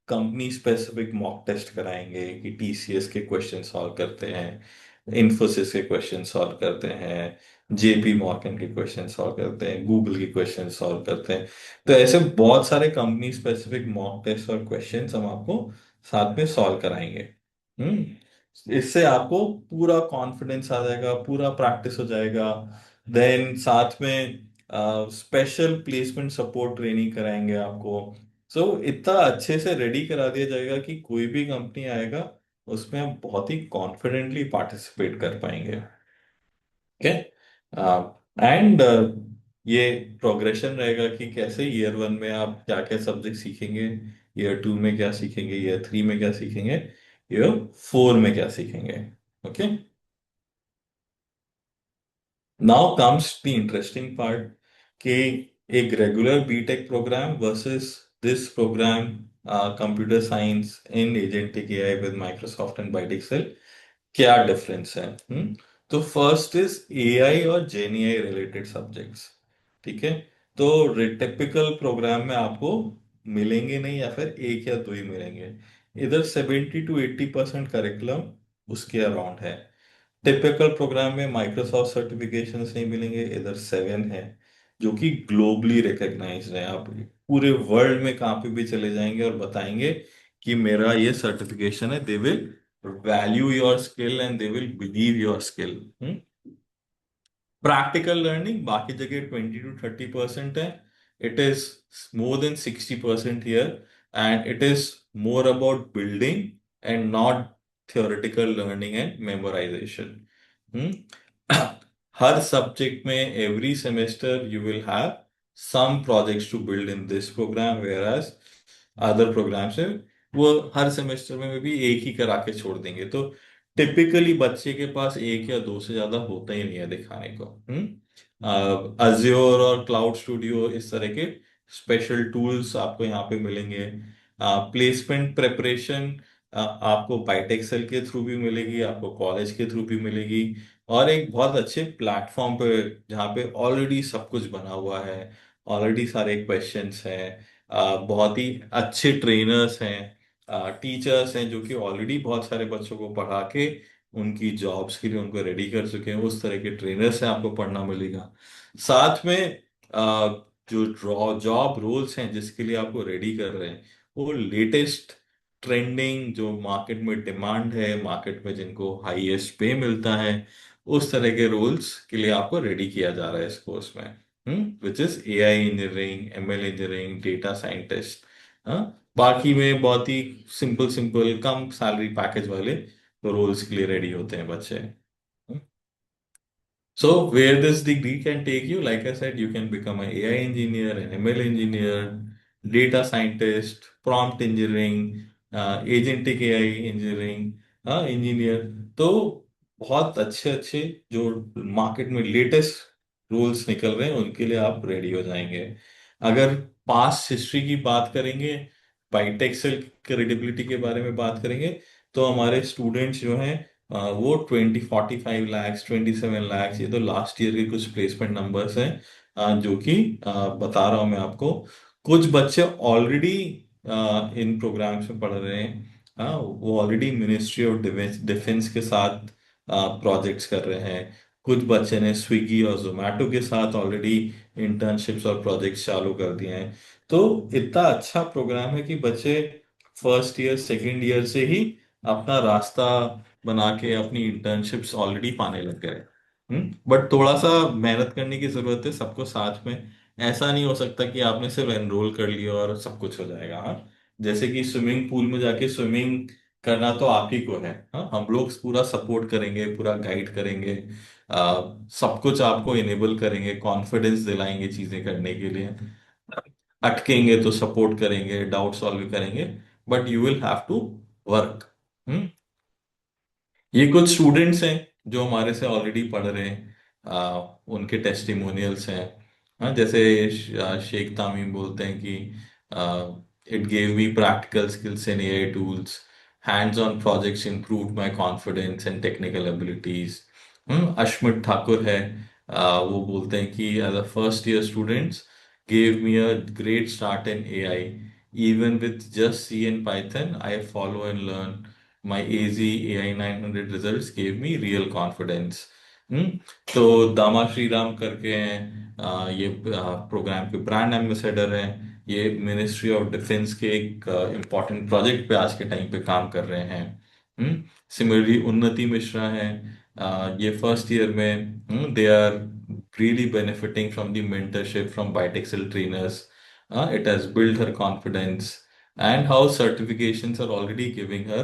कंपनी स्पेसिफिक मॉक टेस्ट कराएंगे कि टीसीएस के क्वेश्चन सॉल्व करते हैं, इन्फोसिस के क्वेश्चन सॉल्व करते हैं, जेपी मॉर्गन के क्वेश्चन सॉल्व करते हैं, गूगल के क्वेश्चन सॉल्व करते हैं। तो ऐसे बहुत सारे कंपनी स्पेसिफिक मॉक टेस्ट और क्वेश्चंस हम आपको साथ में सॉल्व कराएंगे। इससे आपको पूरा कॉन्फिडेंस आ जाएगा, पूरा प्रैक्टिस हो जाएगा। देन साथ में स्पेशल प्लेसमेंट सपोर्ट ट्रेनिंग कराएंगे आपको। सो इतना अच्छे से रेडी करा दिया जाएगा कि कोई भी कंपनी आएगा उसमें आप बहुत ही कॉन्फिडेंटली पार्टिसिपेट कर पाएंगे। ओके। एंड ये प्रोग्रेशन रहेगा कि कैसे ईयर वन में आप क्या क्या सब्जेक्ट सीखेंगे, ईयर टू में क्या सीखेंगे, ईयर थ्री में क्या सीखेंगे, ईयर फोर में क्या सीखेंगे। Okay. Now comes the interesting part कि एक regular BTech program versus this program computer science in agentic AI with Microsoft and Byte XL, क्या डिफरेंस है। तो फर्स्ट इज एआई और जेन एआई रिलेटेड सब्जेक्ट्स। ठीक है। तो टिपिकल प्रोग्राम में आपको मिलेंगे नहीं या फिर एक या दो ही मिलेंगे। इधर 70 to 80% करिकुलम उसके अराउंड है। टिपिकल प्रोग्राम में माइक्रोसॉफ्ट सर्टिफिकेशंस नहीं मिलेंगे, इधर 7 है जो कि ग्लोबली रिकग्नाइज्ड है। आप पूरे वर्ल्ड में कहाँ पे भी चले जाएंगे और बताएंगे कि मेरा ये सर्टिफिकेशन है, they will value your skill and they will believe your skill. Practical learning बाकी जगह 20 to 30% है। It is more than 60% here, and it is more about building and not theoretical learning and memorization. हर subject में every semester you will have some projects to build in this program, whereas other programs है वो हर semester में भी एक ही करा के छोड़ देंगे। तो टिपिकली बच्चे के पास एक या दो से ज्यादा होता ही नहीं है दिखाने को। अज्योर और क्लाउड स्टूडियो इस तरह के स्पेशल टूल्स आपको यहाँ पे मिलेंगे। प्लेसमेंट प्रेपरेशन आपको बाइटेक्सेल के थ्रू भी मिलेगी, आपको कॉलेज के थ्रू भी मिलेगी, और एक बहुत अच्छे प्लेटफॉर्म पे जहाँ पे ऑलरेडी सब कुछ बना हुआ है, ऑलरेडी सारे क्वेश्चंस हैं, बहुत ही अच्छे ट्रेनर्स हैं, टीचर्स हैं जो कि ऑलरेडी बहुत सारे बच्चों को पढ़ा के उनकी जॉब्स के लिए उनको रेडी कर चुके हैं। उस तरह के ट्रेनर से आपको पढ़ना मिलेगा। साथ में जो जॉब रोल्स हैं जिसके लिए आपको रेडी कर रहे हैं वो लेटेस्ट ट्रेंडिंग जो मार्केट में डिमांड है, मार्केट में जिनको हाईएस्ट पे मिलता है, उस तरह के रोल्स के लिए आपको रेडी किया जा रहा है इस कोर्स में, which is AI engineering, ML engineering, data scientist. बाकी में बहुत ही सिंपल सिंपल कम सैलरी पैकेज वाले रोल्स के लिए रेडी होते हैं बच्चे। So where this degree can take you, like I said, you can become an AI engineer, an ML engineer, data scientist, prompt engineering, agentic AI engineering, engineer। तो बहुत अच्छे अच्छे जो मार्केट में लेटेस्ट रूल्स निकल रहे हैं उनके लिए आप रेडी हो जाएंगे। अगर पास्ट हिस्ट्री की बात करेंगे, बाइटेक से क्रेडिबिलिटी के बारे में बात करेंगे, तो हमारे स्टूडेंट्स जो हैं वो 45 लैक्स, 27 लैक्स, ये तो लास्ट ईयर के कुछ प्लेसमेंट नंबर्स हैं, जो कि बता रहा हूँ मैं आपको। कुछ बच्चे ऑलरेडी इन प्रोग्राम्स में पढ़ रहे हैं। वो ऑलरेडी मिनिस्ट्री ऑफ डिफेंस के साथ प्रोजेक्ट्स कर रहे हैं। कुछ बच्चे ने स्विगी और जोमेटो के साथ ऑलरेडी इंटर्नशिप्स और प्रोजेक्ट्स चालू कर दिए हैं। तो इतना अच्छा प्रोग्राम है कि बच्चे फर्स्ट ईयर सेकेंड ईयर से ही अपना रास्ता बना के अपनी इंटर्नशिप्स ऑलरेडी पाने लग गए। बट थोड़ा सा मेहनत करने की जरूरत है सबको साथ में। ऐसा नहीं हो सकता कि आपने सिर्फ एनरोल कर लिया और सब कुछ हो जाएगा। हाँ, जैसे कि स्विमिंग पूल में जाके स्विमिंग करना तो आप ही को है। हाँ, हम लोग पूरा सपोर्ट करेंगे, पूरा गाइड करेंगे, सब कुछ आपको इनेबल करेंगे, कॉन्फिडेंस दिलाएंगे चीजें करने के लिए। अटकेंगे तो सपोर्ट करेंगे, डाउट सॉल्व करेंगे, but you will have to work. ये कुछ स्टूडेंट्स हैं जो हमारे से ऑलरेडी पढ़ रहे हैं, उनके टेस्टिमोनियल्स हैं। हाँ, जैसे शेख तामीम बोलते हैं कि it gave me practical skills in AI tools, hands on projects improve my confidence and technical abilities. Ashmit Thakur है, वो बोलते हैं कि as a first year students gave me a great start in AI. Even with just C and Python, I follow and learn. My AZ AI 900 results gave me real confidence. हम्म तो दामा श्रीराम करके हैं, ये प्रोग्राम के brand ambassador हैं। ये ministry of defence के एक इम्पॉर्टेंट प्रोजेक्ट पे आज के टाइम पे काम कर रहे हैं। सिमिलरली उन्नति मिश्रा हैं, ये फर्स्ट ईयर में, they are really benefiting from the mentorship from Bitexcel trainers. It has built her confidence, and how certifications are already giving her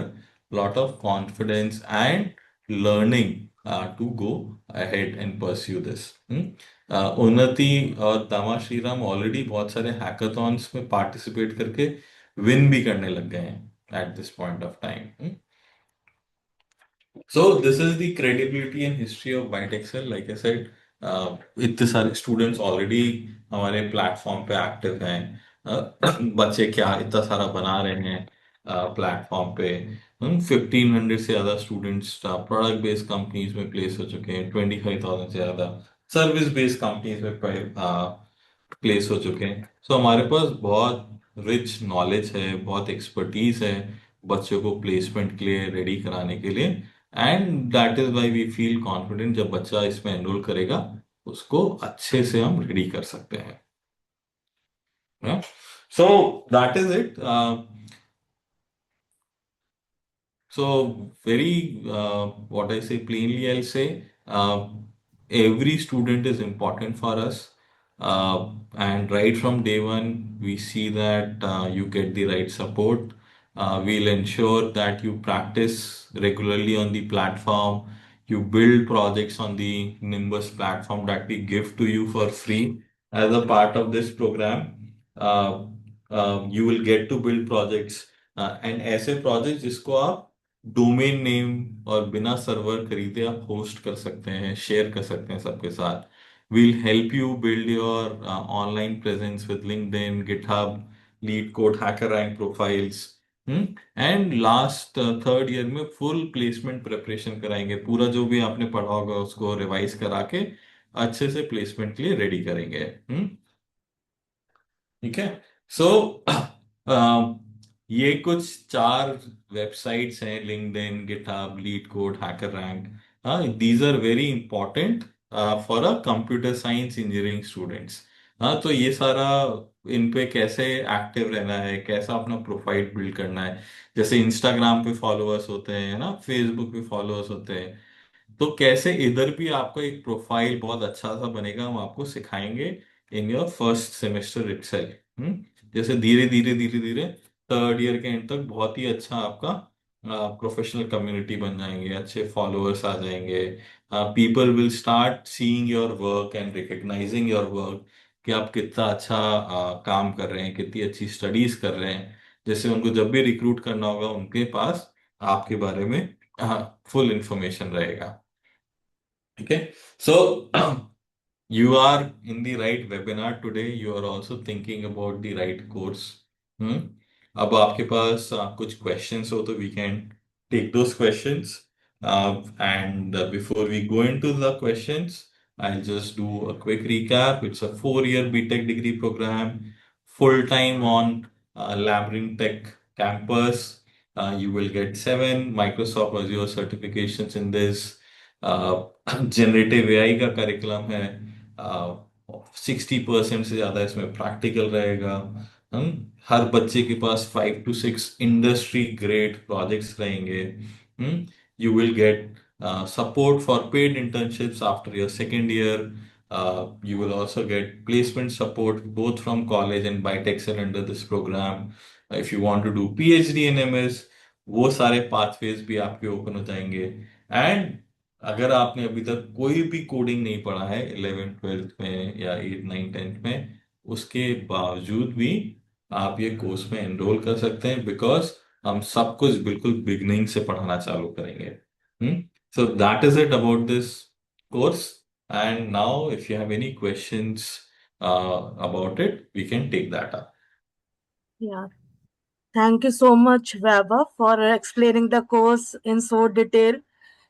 lot of confidence and learning to go ahead and pursue this. उन्नति और दामा Shriram already बहुत सारे hackathons में participate करके win भी करने लग गए हैं at this point of time. So this is the credibility and history of ByteExcel. Like I said, इतने सारे स्टूडेंट्स ऑलरेडी हमारे प्लेटफॉर्म पे एक्टिव हैं। बच्चे क्या इतना सारा बना रहे हैं प्लेटफॉर्म पे। 1500 से ज्यादा स्टूडेंट्स प्रोडक्ट बेस्ड कंपनीज में प्लेस हो चुके हैं, 25,000 से ज्यादा सर्विस बेस्ड कंपनीज में प्लेस हो चुके हैं। सो हमारे पास बहुत रिच नॉलेज है, बहुत एक्सपर्टीज है बच्चों को प्लेसमेंट के लिए रेडी कराने के लिए। And that is why we feel confident जब बच्चा इसमें एनरोल करेगा उसको अच्छे से हम रेडी कर सकते हैं। सो that is it. So very, what I say plainly, I'll say every student is important for us, and right from day one, we see that you get the right support. We'll ensure that you practice regularly on the platform. You build projects on the Nimbus platform that we give to you for free as a part of this program. You will get to build projects, and ऐसे projects जिसको आप domain name और बिना server खरीदे आप host कर सकते हैं, शेयर कर सकते हैं सबके साथ। We'll help you build your online presence with LinkedIn, GitHub, LeetCode, HackerRank profiles. And last third year में फुल प्लेसमेंट प्रिपरेशन कराएंगे, पूरा जो भी आपने पढ़ा होगा उसको रिवाइज करा के अच्छे से प्लेसमेंट के लिए रेडी करेंगे। ठीक है। सो ये कुछ चार वेबसाइट्स हैं, LinkedIn, GitHub, LeetCode, HackerRank. हाँ, these are very important for a computer science engineering students. हाँ, तो ये सारा इन पे कैसे एक्टिव रहना है, कैसा अपना प्रोफाइल बिल्ड करना है। जैसे इंस्टाग्राम पे फॉलोअर्स होते हैं ना, फेसबुक पे फॉलोअर्स होते हैं, तो कैसे इधर भी आपका एक प्रोफाइल बहुत अच्छा सा बनेगा हम आपको सिखाएंगे in your first semester itself. जैसे धीरे धीरे धीरे धीरे थर्ड ईयर के एंड तक बहुत ही अच्छा आपका प्रोफेशनल कम्युनिटी बन जाएंगे, अच्छे फॉलोअर्स आ जाएंगे। People will start seeing your work and recognising your work कि आप कितना अच्छा काम कर रहे हैं, कितनी अच्छी स्टडीज कर रहे हैं। जैसे उनको जब भी रिक्रूट करना होगा उनके पास आपके बारे में फुल इंफॉर्मेशन रहेगा। ठीक है। सो You are in the right webinar today. You are also thinking about the right course. हम्म अब आपके पास कुछ questions हो तो we can take those questions. And before we go into the questions, I'll just do a quick recap. It's a 4-year BTech degree program, full time on Labyrinth Tech campus. You will get 7 Microsoft Azure certifications in this. Generative AI का curriculum है. 60% से ज्यादा इसमें practical रहेगा. हम हर बच्चे के पास 5 to 6 industry grade projects रहेंगे. You will get support for paid internships after your second year. You will also get placement support both from college and by Excel under this program. If you want to do PhD in MS, वो सारे pathways भी आपके open हो जाएंगे. And अगर आपने अभी तक कोई भी कोडिंग नहीं पढ़ा है 11th 12th में या 8th 9th 10th में, उसके बावजूद भी आप ये कोर्स में एनरोल कर सकते हैं, बिकॉज हम सब कुछ बिल्कुल बिगनिंग से पढ़ाना चालू करेंगे. So that is it about this course. And now if you have any questions about it, we can take that up. Yeah. Thank you so much, Vaibhav, for explaining the course in so detail.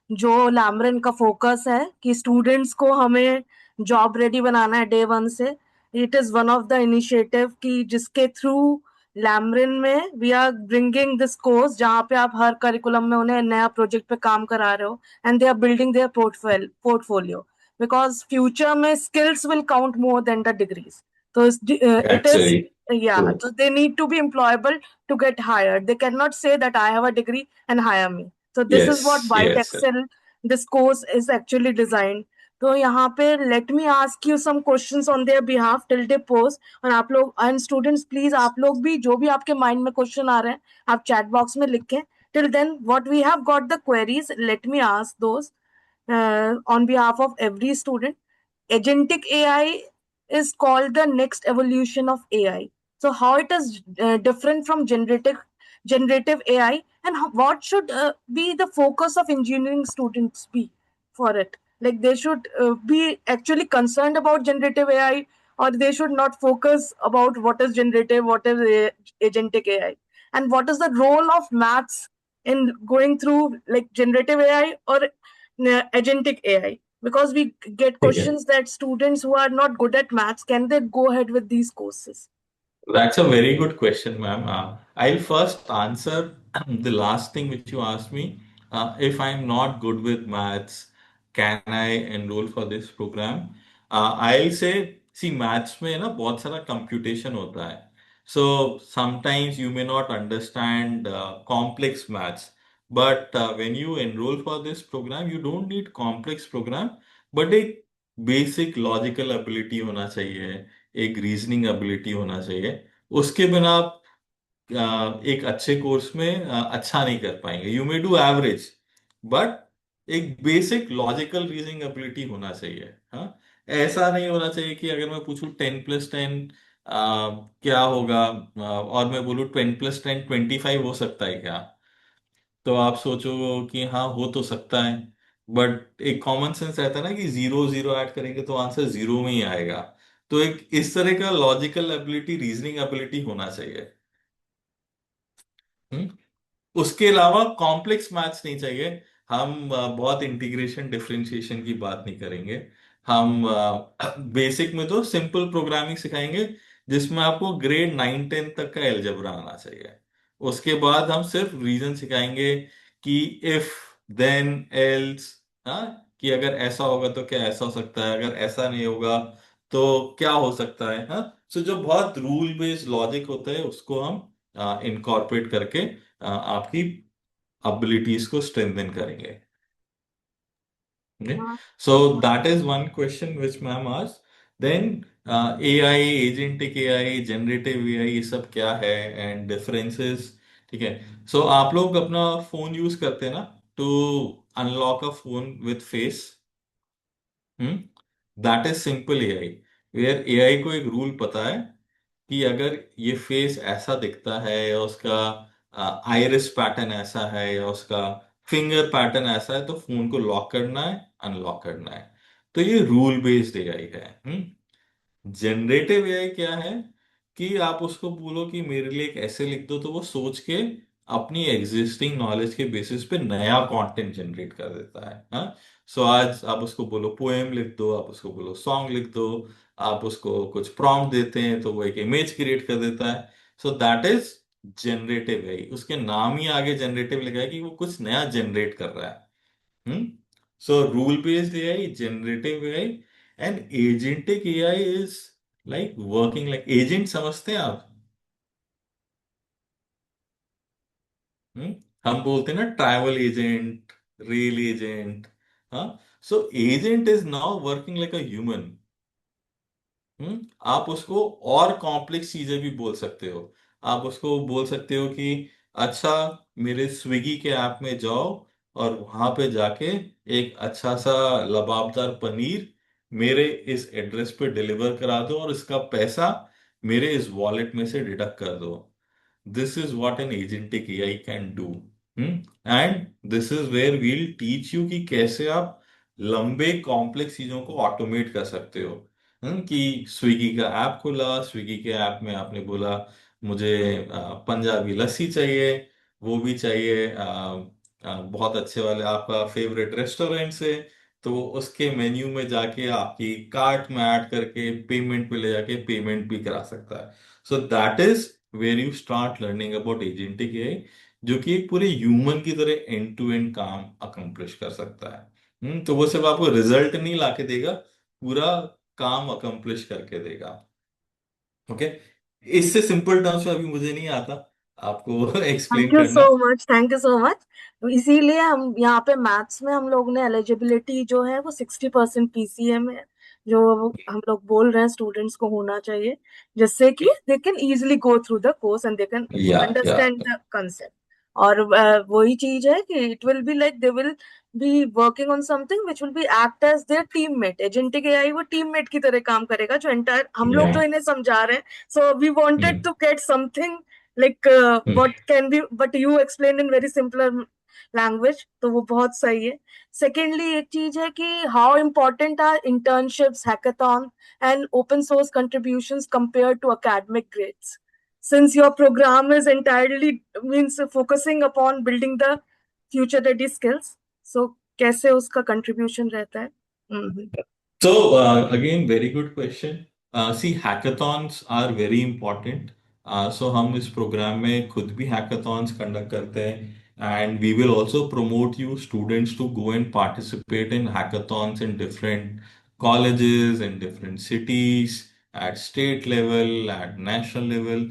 जो लैमरन का focus है कि students को हमें job ready बनाना है day one से. It is one of the initiative कि जिसके थ्रू लैमरन में we are bringing this course, जहाँ पे आप हर करिकुलम में उन्हें नया प्रोजेक्ट पे काम करा रहे हो and they are building their portfolio, because future में skills will count more than the degrees. तो it is, Actually, yeah, true. so they need to be employable to get hired. They cannot say that I have a degree and hire me. So this is what Yes, Byte yes. Excel, this course is actually designed. तो यहाँ पे let me ask you some questions on their behalf till they post. और आप लोग and students please, आप लोग भी जो भी आपके mind में question आ रहे हैं आप chat box में लिखें. Till then what we have got the queries, let me ask those on behalf of every student. Agentic AI is called the next evolution of AI. So how it is different from generative AI, and what should be the focus of engineering students be for it? Like they should be actually concerned about generative AI, or they should not focus about what is generative, what is agentic AI, and what is the role of maths in going through like generative AI or agentic AI, because we get ठीक है. questions that students who are not good at maths, can they go ahead with these courses? That's a very good question, ma'am. I'll first answer the last thing which you asked me. If I'm not good with maths, can I enroll for this program? I'll say, see, maths में ना बहुत सारा computation होता है. So sometimes you may not understand complex maths. But when you enroll for this program, you don't need complex program, but एक basic logical ability होना चाहिए, एक रीजनिंग एबिलिटी होना चाहिए. उसके बिना आप एक अच्छे कोर्स में अच्छा नहीं कर पाएंगे. You may do average, but एक बेसिक लॉजिकल रीजनिंग एबिलिटी होना चाहिए. हाँ, ऐसा नहीं होना चाहिए कि अगर मैं पूछूं 10+10 क्या होगा, और मैं बोलूं 10+10 25 हो सकता है क्या, तो आप सोचो कि हाँ हो तो सकता है, बट एक कॉमन सेंस रहता है ना कि जीरो जीरो ऐड करेंगे तो आंसर जीरो में ही आएगा. तो एक इस तरह का लॉजिकल एबिलिटी, रीजनिंग एबिलिटी होना चाहिए. हम्म उसके अलावा कॉम्प्लेक्स मैथ्स नहीं चाहिए. हम बहुत इंटीग्रेशन डिफरेंशिएशन की बात नहीं करेंगे. हम बेसिक में तो सिंपल प्रोग्रामिंग सिखाएंगे, जिसमें आपको ग्रेड 9 10 तक का एलजेब्रा आना चाहिए. उसके बाद हम सिर्फ रीजन सिखाएंगे कि इफ, देन, एल्स. हाँ, कि अगर ऐसा होगा तो क्या ऐसा हो सकता है, अगर ऐसा नहीं होगा तो क्या हो सकता है. हाँ, सो जो बहुत रूल बेस्ड लॉजिक होता है उसको हम इनकॉर्पोरेट करके आपकी abilities को strengthen करेंगे. Okay, हाँ, so that is one question which ma'am asked. Then AI, agentic AI, generative AI, ये सब क्या है and differences. ठीक है. So आप लोग अपना फोन यूज करते हैं ना, to unlock a phone with face. That is simple AI, where AI को एक रूल पता है कि अगर ये फेस ऐसा दिखता है या उसका आइरिस पैटर्न ऐसा है या उसका फिंगर पैटर्न ऐसा है, तो फोन को लॉक करना है, अनलॉक करना है. तो तो ये रूल बेस्ड एआई है। जनरेटिव एआई क्या है कि आप उसको बोलो कि मेरे लिए एक ऐसे लिख दो, तो वो सोच के अपनी एग्जिस्टिंग नॉलेज के बेसिस पे नया कंटेंट जनरेट कर देता है। हाँ, सो आज आप उसको बोलो पोएम लिख दो, आप उसको बोलो सॉन्ग लिख दो, आप उसको कुछ प्रॉम्प्ट देते हैं तो वो एक इमेज क्रिएट कर देता है। So that is generative AI. उसके नाम ही आगे जनरेटिव लिखा है कि वो कुछ नया जनरेट कर रहा है। Hmm? So rule-based AI, generative AI, and agentic AI is like working like agent समझते हैं आप? Hmm? हम बोलते हैं ना ट्रैवल एजेंट, रेल एजेंट। हाँ, so agent is now working like a human. आप उसको और कॉम्प्लेक्स चीजें भी बोल सकते हो। आप उसको बोल सकते हो कि अच्छा, मेरे स्विगी के ऐप में जाओ और वहां पे जाके एक अच्छा सा लबाबदार पनीर मेरे इस एड्रेस पे डिलीवर करा दो और इसका पैसा मेरे इस वॉलेट में से डिडक्ट कर दो। This is what an agentic AI can do. And this is where we'll teach you कि कैसे आप लंबे कॉम्प्लेक्स चीजों को ऑटोमेट कर सकते हो। कि स्विगी का ऐप खुला, स्विगी के ऐप में आपने बोला मुझे पंजाबी लस्सी चाहिए, वो भी चाहिए बहुत अच्छे वाले आपका फेवरेट रेस्टोरेंट से। तो उसके मेन्यू में जाके आपकी कार्ट में ऐड करके पेमेंट पे ले जाके पेमेंट भी करा सकता है। So that is where you start learning about agentic AI, जो कि एक पूरे ह्यूमन की तरह एंड टू एंड काम अकम्प्लिश कर सकता है। तो वो सिर्फ आपको रिजल्ट नहीं लाके देगा, पूरा काम अकम्प्लिश करके देगा। ओके, इससे सिंपल टर्म्स में अभी मुझे नहीं आता आपको थैंक एक्सप्लेन यू सो करना। Much, thank you so much. इसीलिए हम यहाँ पे मैथ्स में हम लोग ने एलिजिबिलिटी जो है वो 60% पीसीएम है, जो हम लोग बोल रहे हैं स्टूडेंट्स को होना चाहिए, जिससे कि they can easily go through the course and they can या अंडरस्टैंड द कंसेप्ट। और वही चीज है कि it will be like they will be working on something which will be act as their teammate. Agentic AI वो teammate की तरह काम करेगा, जो एंटायर हम लोग या जो इन्हें समझा रहे हैं। So we wanted to get something like what can be, but you explained in very simpler language, तो वो बहुत सही है। सेकेंडली एक चीज है कि how important are internships, hackathon and open source contributions compare to academic grades, since your program is entirely means focusing upon building the future ready skills, so कैसे उसका कंट्रीब्यूशन रहता है? So, again, very good question. See, hackathons are very important. So, हम इस programme में खुद भी hackathons conduct करते हैं, and we will also promote you students to go and participate in hackathons in different colleges, in different cities, at state level, at national level,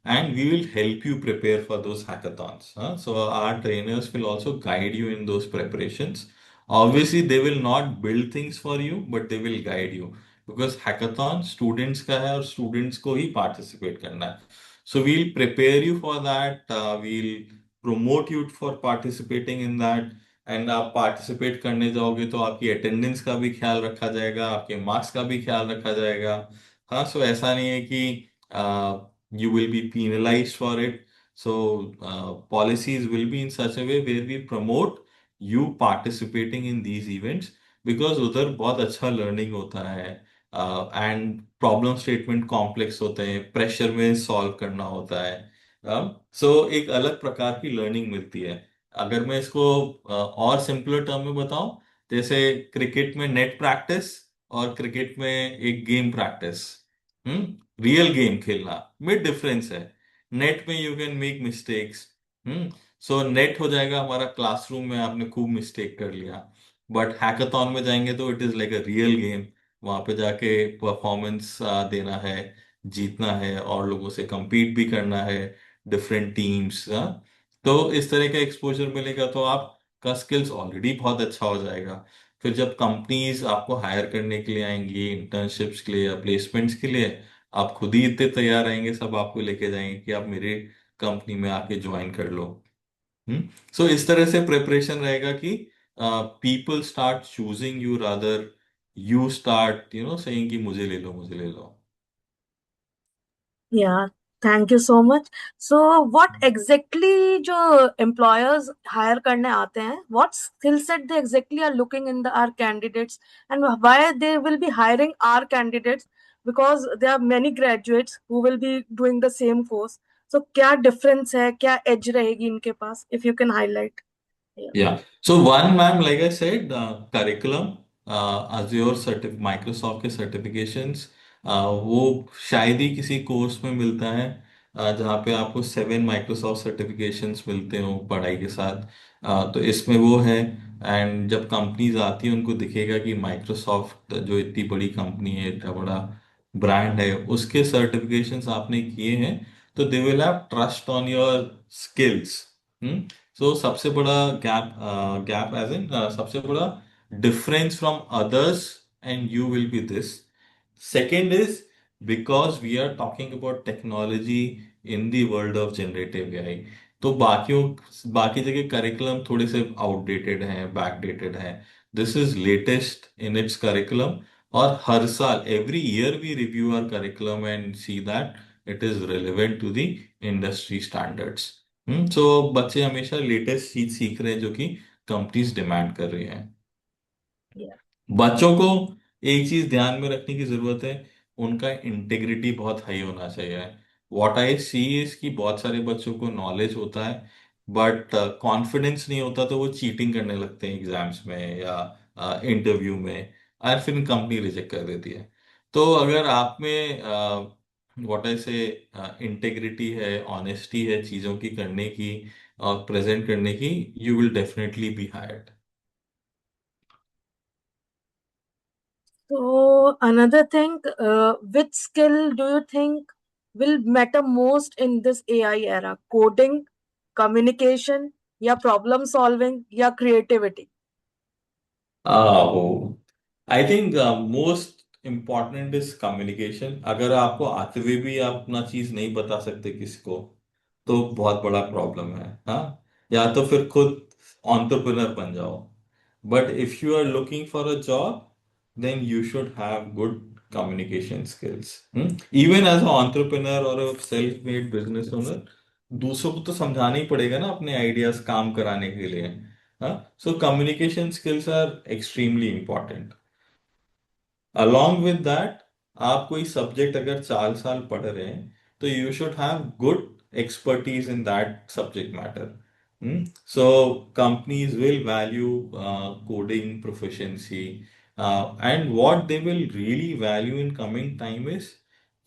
and we will help you prepare for those hackathons. So, our trainers will also guide you in those preparations. Obviously, they will not build things for you, but they will guide you, because hackathon students का है और students को ही participate करना है. So we'll prepare you for that. We'll promote you for participating in that. And आप participate करने जाओगे तो आपकी attendance का भी ख्याल रखा जाएगा, आपके marks का भी ख्याल रखा जाएगा। हाँ, so ऐसा नहीं है कि you will be penalized for it. So policies will be in such a way where we promote you participating in these events, because उधर बहुत अच्छा लर्निंग होता है, एंड प्रॉब्लम स्टेटमेंट कॉम्प्लेक्स होते हैं, प्रेशर में सॉल्व करना होता है। सो एक अलग प्रकार की लर्निंग मिलती है। अगर मैं इसको और सिंपलर टर्म में बताऊं, जैसे क्रिकेट में नेट प्रैक्टिस और क्रिकेट में एक गेम प्रैक्टिस, रियल गेम खेलना में डिफरेंस है। नेट में you can make mistakes. So net हो जाएगा हमारा क्लासरूम में, आपने खूब मिस्टेक कर लिया। बट हैकाथॉन में जाएंगे तो it is like a real game. वहां पे जाके परफॉर्मेंस देना है, जीतना है और लोगों से compete भी करना है, डिफरेंट टीम्स। तो इस तरह का एक्सपोजर मिलेगा तो आपका स्किल्स ऑलरेडी बहुत अच्छा हो जाएगा। फिर जब कंपनीज आपको हायर करने के लिए आएंगी इंटर्नशिप्स के लिए या प्लेसमेंट्स के लिए, आप खुद ही इतने तैयार रहेंगे, सब आपको लेके जाएंगे कि आप मेरे कंपनी में आके ज्वाइन कर लो। सो इस तरह से प्रिपरेशन रहेगा कि people start choosing you rather you start saying कि मुझे ले लो, मुझे ले लो। Yeah, thank you so much. So what exactly जो एम्प्लॉयर्स हायर करने आते हैं, what skill set they exactly are looking in the our candidates, and why they will be hiring our candidates, because there are many graduates who will be doing the same course. So क्या difference है, क्या as रहेगी इनके पास, if you can highlight. Yeah. So one, ma'am, like I said, curriculum, Azure certif Microsoft के certifications, वो शायद ही किसी कोर्स में मिलता है जहाँ पे आपको 7 माइक्रोसॉफ्ट सर्टिफिकेशंस मिलते हो पढ़ाई के साथ. तो इसमें वो है. एंड जब कंपनीज आती हैं उनको दिखेगा कि माइक्रोसॉफ्ट जो इतनी बड़ी कंपनी है, इतना बड़ा ब्रांड है, उसके सर्टिफिकेशंस आपने किए हैं, तो they will have trust on your skills. So सबसे बड़ा गैप एज इन सबसे बड़ा difference from others and you will be this. Second is because we are talking about technology in the world of generative AI. तो बाकी जगह curriculum थोड़े से outdated हैं, बैकडेटेड हैं. This is latest in its curriculum. और हर साल every year we review our curriculum and see that it is relevant to the industry standards. So बच्चे हमेशा लेटेस्ट चीज सीख रहे हैं जो कि कंपनीज डिमांड कर रही हैं. Yeah. बच्चों को एक चीज ध्यान में रखने की जरूरत है, उनका इंटेग्रिटी बहुत हाई होना चाहिए. व्हाट आई सी इज कि बहुत सारे बच्चों को नॉलेज होता है बट कॉन्फिडेंस नहीं होता, तो वो चीटिंग करने लगते हैं एग्जाम्स में या इंटरव्यू में, और फिर कंपनी रिजेक्ट कर देती है. तो अगर आप में व्हाट आई से इंटेग्रिटी है, ऑनेस्टी है चीजों की करने की और प्रेजेंट करने की, you will definitely be hired. So another thing, which skill do you think will matter most in this AI era? Coding, communication, या problem solving, या creativity? Oh, I think most important is communication. अगर आपको आते हुए भी आप अपना चीज नहीं बता सकते किसको, तो बहुत बड़ा प्रॉब्लम है. हाँ, या तो फिर खुद entrepreneur बन जाओ. But if you are looking for a job, then you should have good communication skills. Even as a entrepreneur और a self made business owner, दूसरों को तो समझाना ही पड़ेगा ना अपने आइडियाज काम कराने के लिए. हाँ, so communication skills are extremely important. along with that, आप कोई सब्जेक्ट अगर 4 साल पढ़ रहे हैं, तो you should have good expertise in that subject matter. So companies will value coding proficiency. And what they will really value in coming time is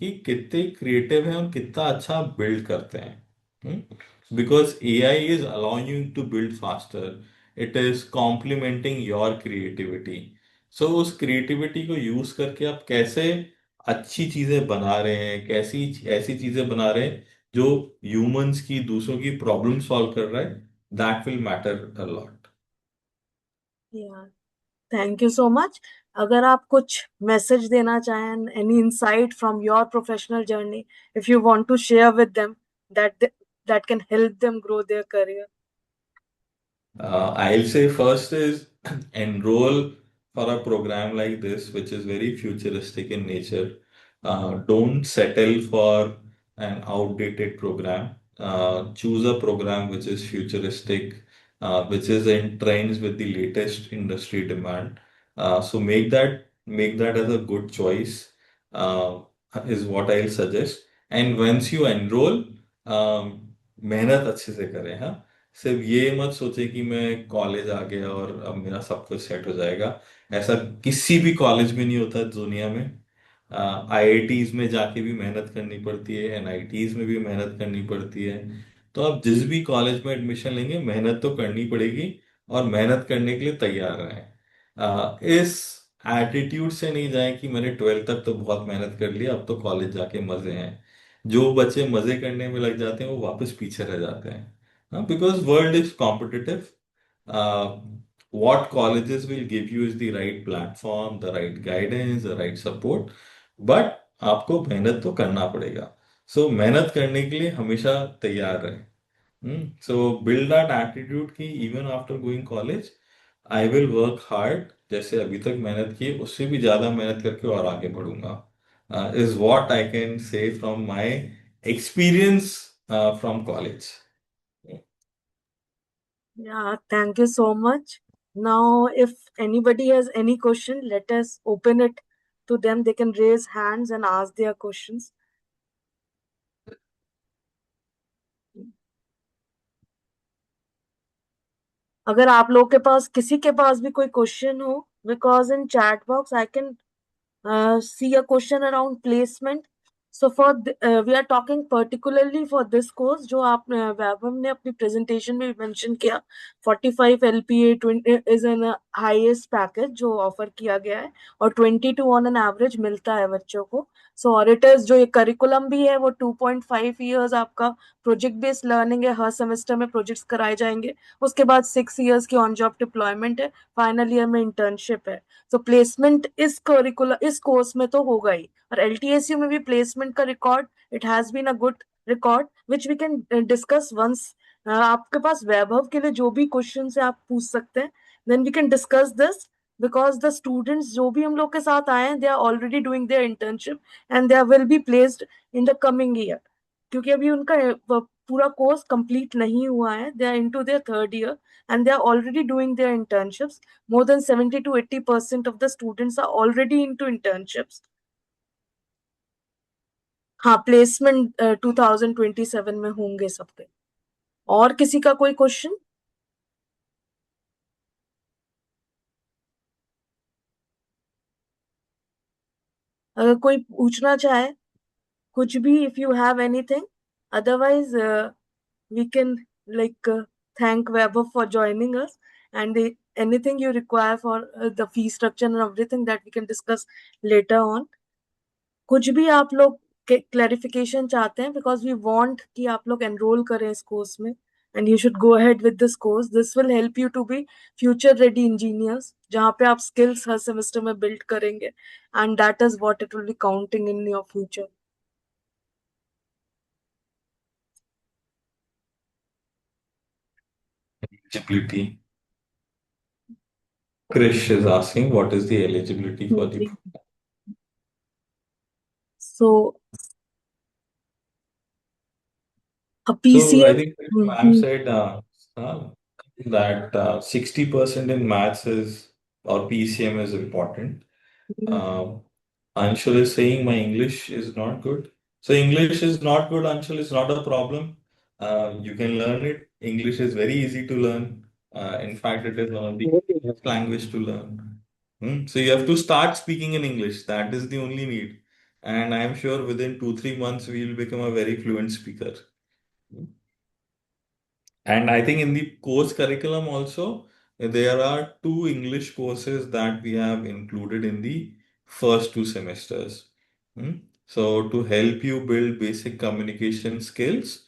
कि कितने क्रिएटिव हैं और कितना अच्छा बिल्ड करते हैं. Because AI is allowing you to build faster. It is complementing your creativity. So उस creativity को यूज करके आप कैसे अच्छी चीजें बना रहे हैं, कैसी ऐसी चीजें बना रहे हैं जो ह्यूमंस की, दूसरों की प्रॉब्लम सॉल्व कर रहा है, that will matter a lot. Yeah, thank you so much. अगर आप कुछ मैसेज देना चाहें, any insight from your professional journey, if you want to share with them, that can help them grow their career. I'll say first is enroll for a program like this, which is very futuristic in nature. Don't settle for an outdated program. Choose a program which is futuristic, which is in trends with the latest industry demand. So make that as a good choice. Is what I'll suggest. And once you enroll, मेहनत अच्छे से करें. हाँ, सिर्फ ये मत सोचे कि मैं कॉलेज आ गया और अब मेरा सब कुछ सेट हो जाएगा. ऐसा किसी भी कॉलेज में नहीं होता दुनिया में. आईआईटीज में जाके भी मेहनत करनी पड़ती है, एनआईटीज में भी मेहनत करनी पड़ती है. तो आप जिस भी कॉलेज में एडमिशन लेंगे, मेहनत तो करनी पड़ेगी, और मेहनत करने के लिए तैयार रहें. इस एटीट्यूड से नहीं जाए कि मैंने 12th तक तो बहुत मेहनत कर लिया, अब तो कॉलेज जाके मजे हैं. जो बच्चे मजे करने में लग जाते हैं वो वापस पीछे रह जाते हैं. Because world is competitive. Uh, what colleges will give you is the right platform, the right guidance, the right support. But आपको मेहनत तो करना पड़ेगा. So मेहनत करने के लिए हमेशा तैयार रहें. So build that attitude कि even after going college, I will work hard. जैसे अभी तक मेहनत की है, उससे भी ज्यादा मेहनत करके और आगे बढ़ूंगा. Is what I can say from my experience from college. Yeah, thank you so much. Now, if anybody has any question, let us open it to them. They can raise hands and ask their questions. अगर आप लोग के पास किसी के पास भी कोई question हो, because in chat box I can see a question around placement. So we are talking particularly for this course जो आप वैभव ने अपनी presentation में mention किया 45 LPA 20 is an highest package जो offer किया गया है और 22 on an average मिलता है बच्चों को. So और it is जो ये curriculum भी है वो 2.5 years आपका project based learning है, हर semester में projects कराए जाएंगे, उसके बाद 6 years की on job deployment है, final year में internship है. तो प्लेसमेंट इस करिकुलर इस कोर्स में तो होगा ही, और एलटीएसयू में भी प्लेसमेंट का record it has been a good record which we can discuss once. आपके पास वैभव के लिए जो भी क्वेश्चन है आप पूछ सकते हैं, then we can discuss this because the students जो भी हम लोग के साथ आए हैं they are already doing their internship and they will be placed in the coming year, क्योंकि अभी उनका पूरा कोर्स कंप्लीट नहीं हुआ है, they are into their third year and they are already doing their internships. More than 70 to 80% of the students are already into internships. हाँ, placement 2027 में होंगे सबके. और किसी का कोई क्वेश्चन? अगर कोई पूछना चाहे कुछ भी, if you have anything, otherwise we can like thank Vaibhav for joining us, and anything you require for the fee structure and everything that we can discuss later on. कुछ भी आप लोग क्लैरिफिकेशन चाहते हैं, बिकॉज वी वांट कि आप लोग enrol करें इस कोर्स में, and you should go ahead with this course. This will help you to be future ready engineers, जहाँ पे आप स्किल्स हर सेमेस्टर में बिल्ड करेंगे, and that is what it will be counting in your future. Eligibility. Krish is asking what is the eligibility for the. So a So I PCM. think ma'am said that 60% in maths is or PCM is important. Anshul is saying my English is not good. So English is not good, Anshul, is not a problem. You can learn it. English is very easy to learn. In fact, it is one of the easiest language to learn. So you have to start speaking in English. That is the only need. And I am sure within 2-3 months we will become a very fluent speaker. And I think in the course curriculum also, there are two English courses that we have included in the first 2 semesters. So to help you build basic communication skills,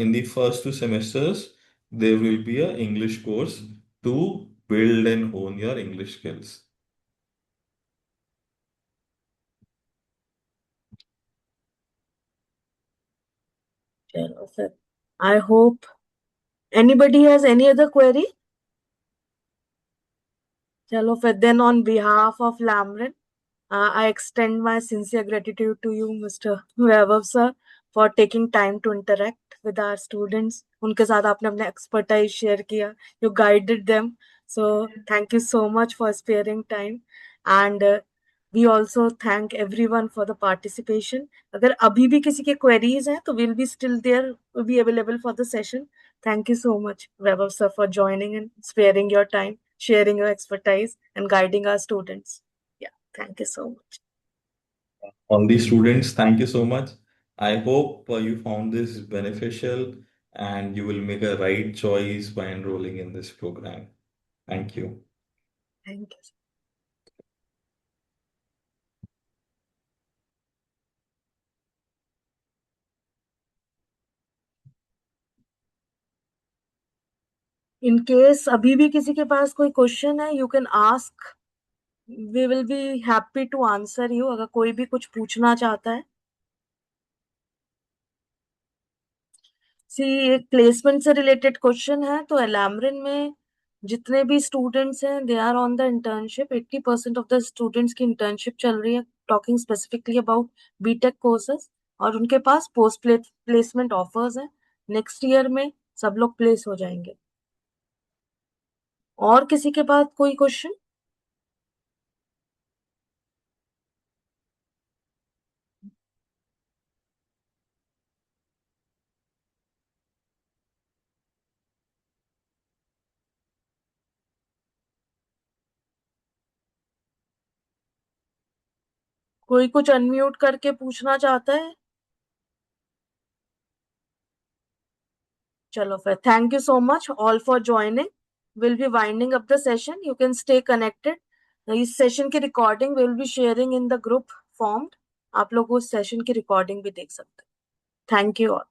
in the first 2 semesters, there will be an English course to build and hone your English skills. I hope anybody has any other query. चलो फिर, then on behalf of Lamrin, I extend my sincere gratitude to you, Mr. Vaibhav sir, for taking time to interact with our students. उनके साथ आपने अपने expertise share किया. You guided them. So thank you so much for sparing time. And we also thank everyone for the participation. अगर अभी भी किसी के queries हैं, तो we'll be still there, will be available for the session. Thank you so much, Vaibhav sir, for joining and sparing your time, sharing your expertise, and guiding our students. Thank you so much. All the students, thank you so much. I hope you found this beneficial and you will make a right choice by enrolling in this program. Thank you. Thank you. In case अभी भी किसी के पास कोई question है, you can ask. We will be happy to answer you. अगर कोई भी कुछ पूछना चाहता है. एक प्लेसमेंट से रिलेटेड क्वेश्चन है, तो एलामरिन में जितने भी स्टूडेंट्स हैं they are on the internship. 80% of the students की इंटर्नशिप चल रही है, talking specifically about BTech courses. और उनके पास पोस्ट प्लेसमेंट ऑफर्स हैं। नेक्स्ट ईयर में सब लोग प्लेस हो जाएंगे। और किसी के पास कोई क्वेश्चन? कोई कुछ अनम्यूट करके पूछना चाहता है? चलो फिर, thank you so much all for joining. Will be winding up the session, you can stay connected. इस सेशन की recording will be sharing in the group form. आप लोग उस सेशन की रिकॉर्डिंग भी देख सकते हैं। Thank you all.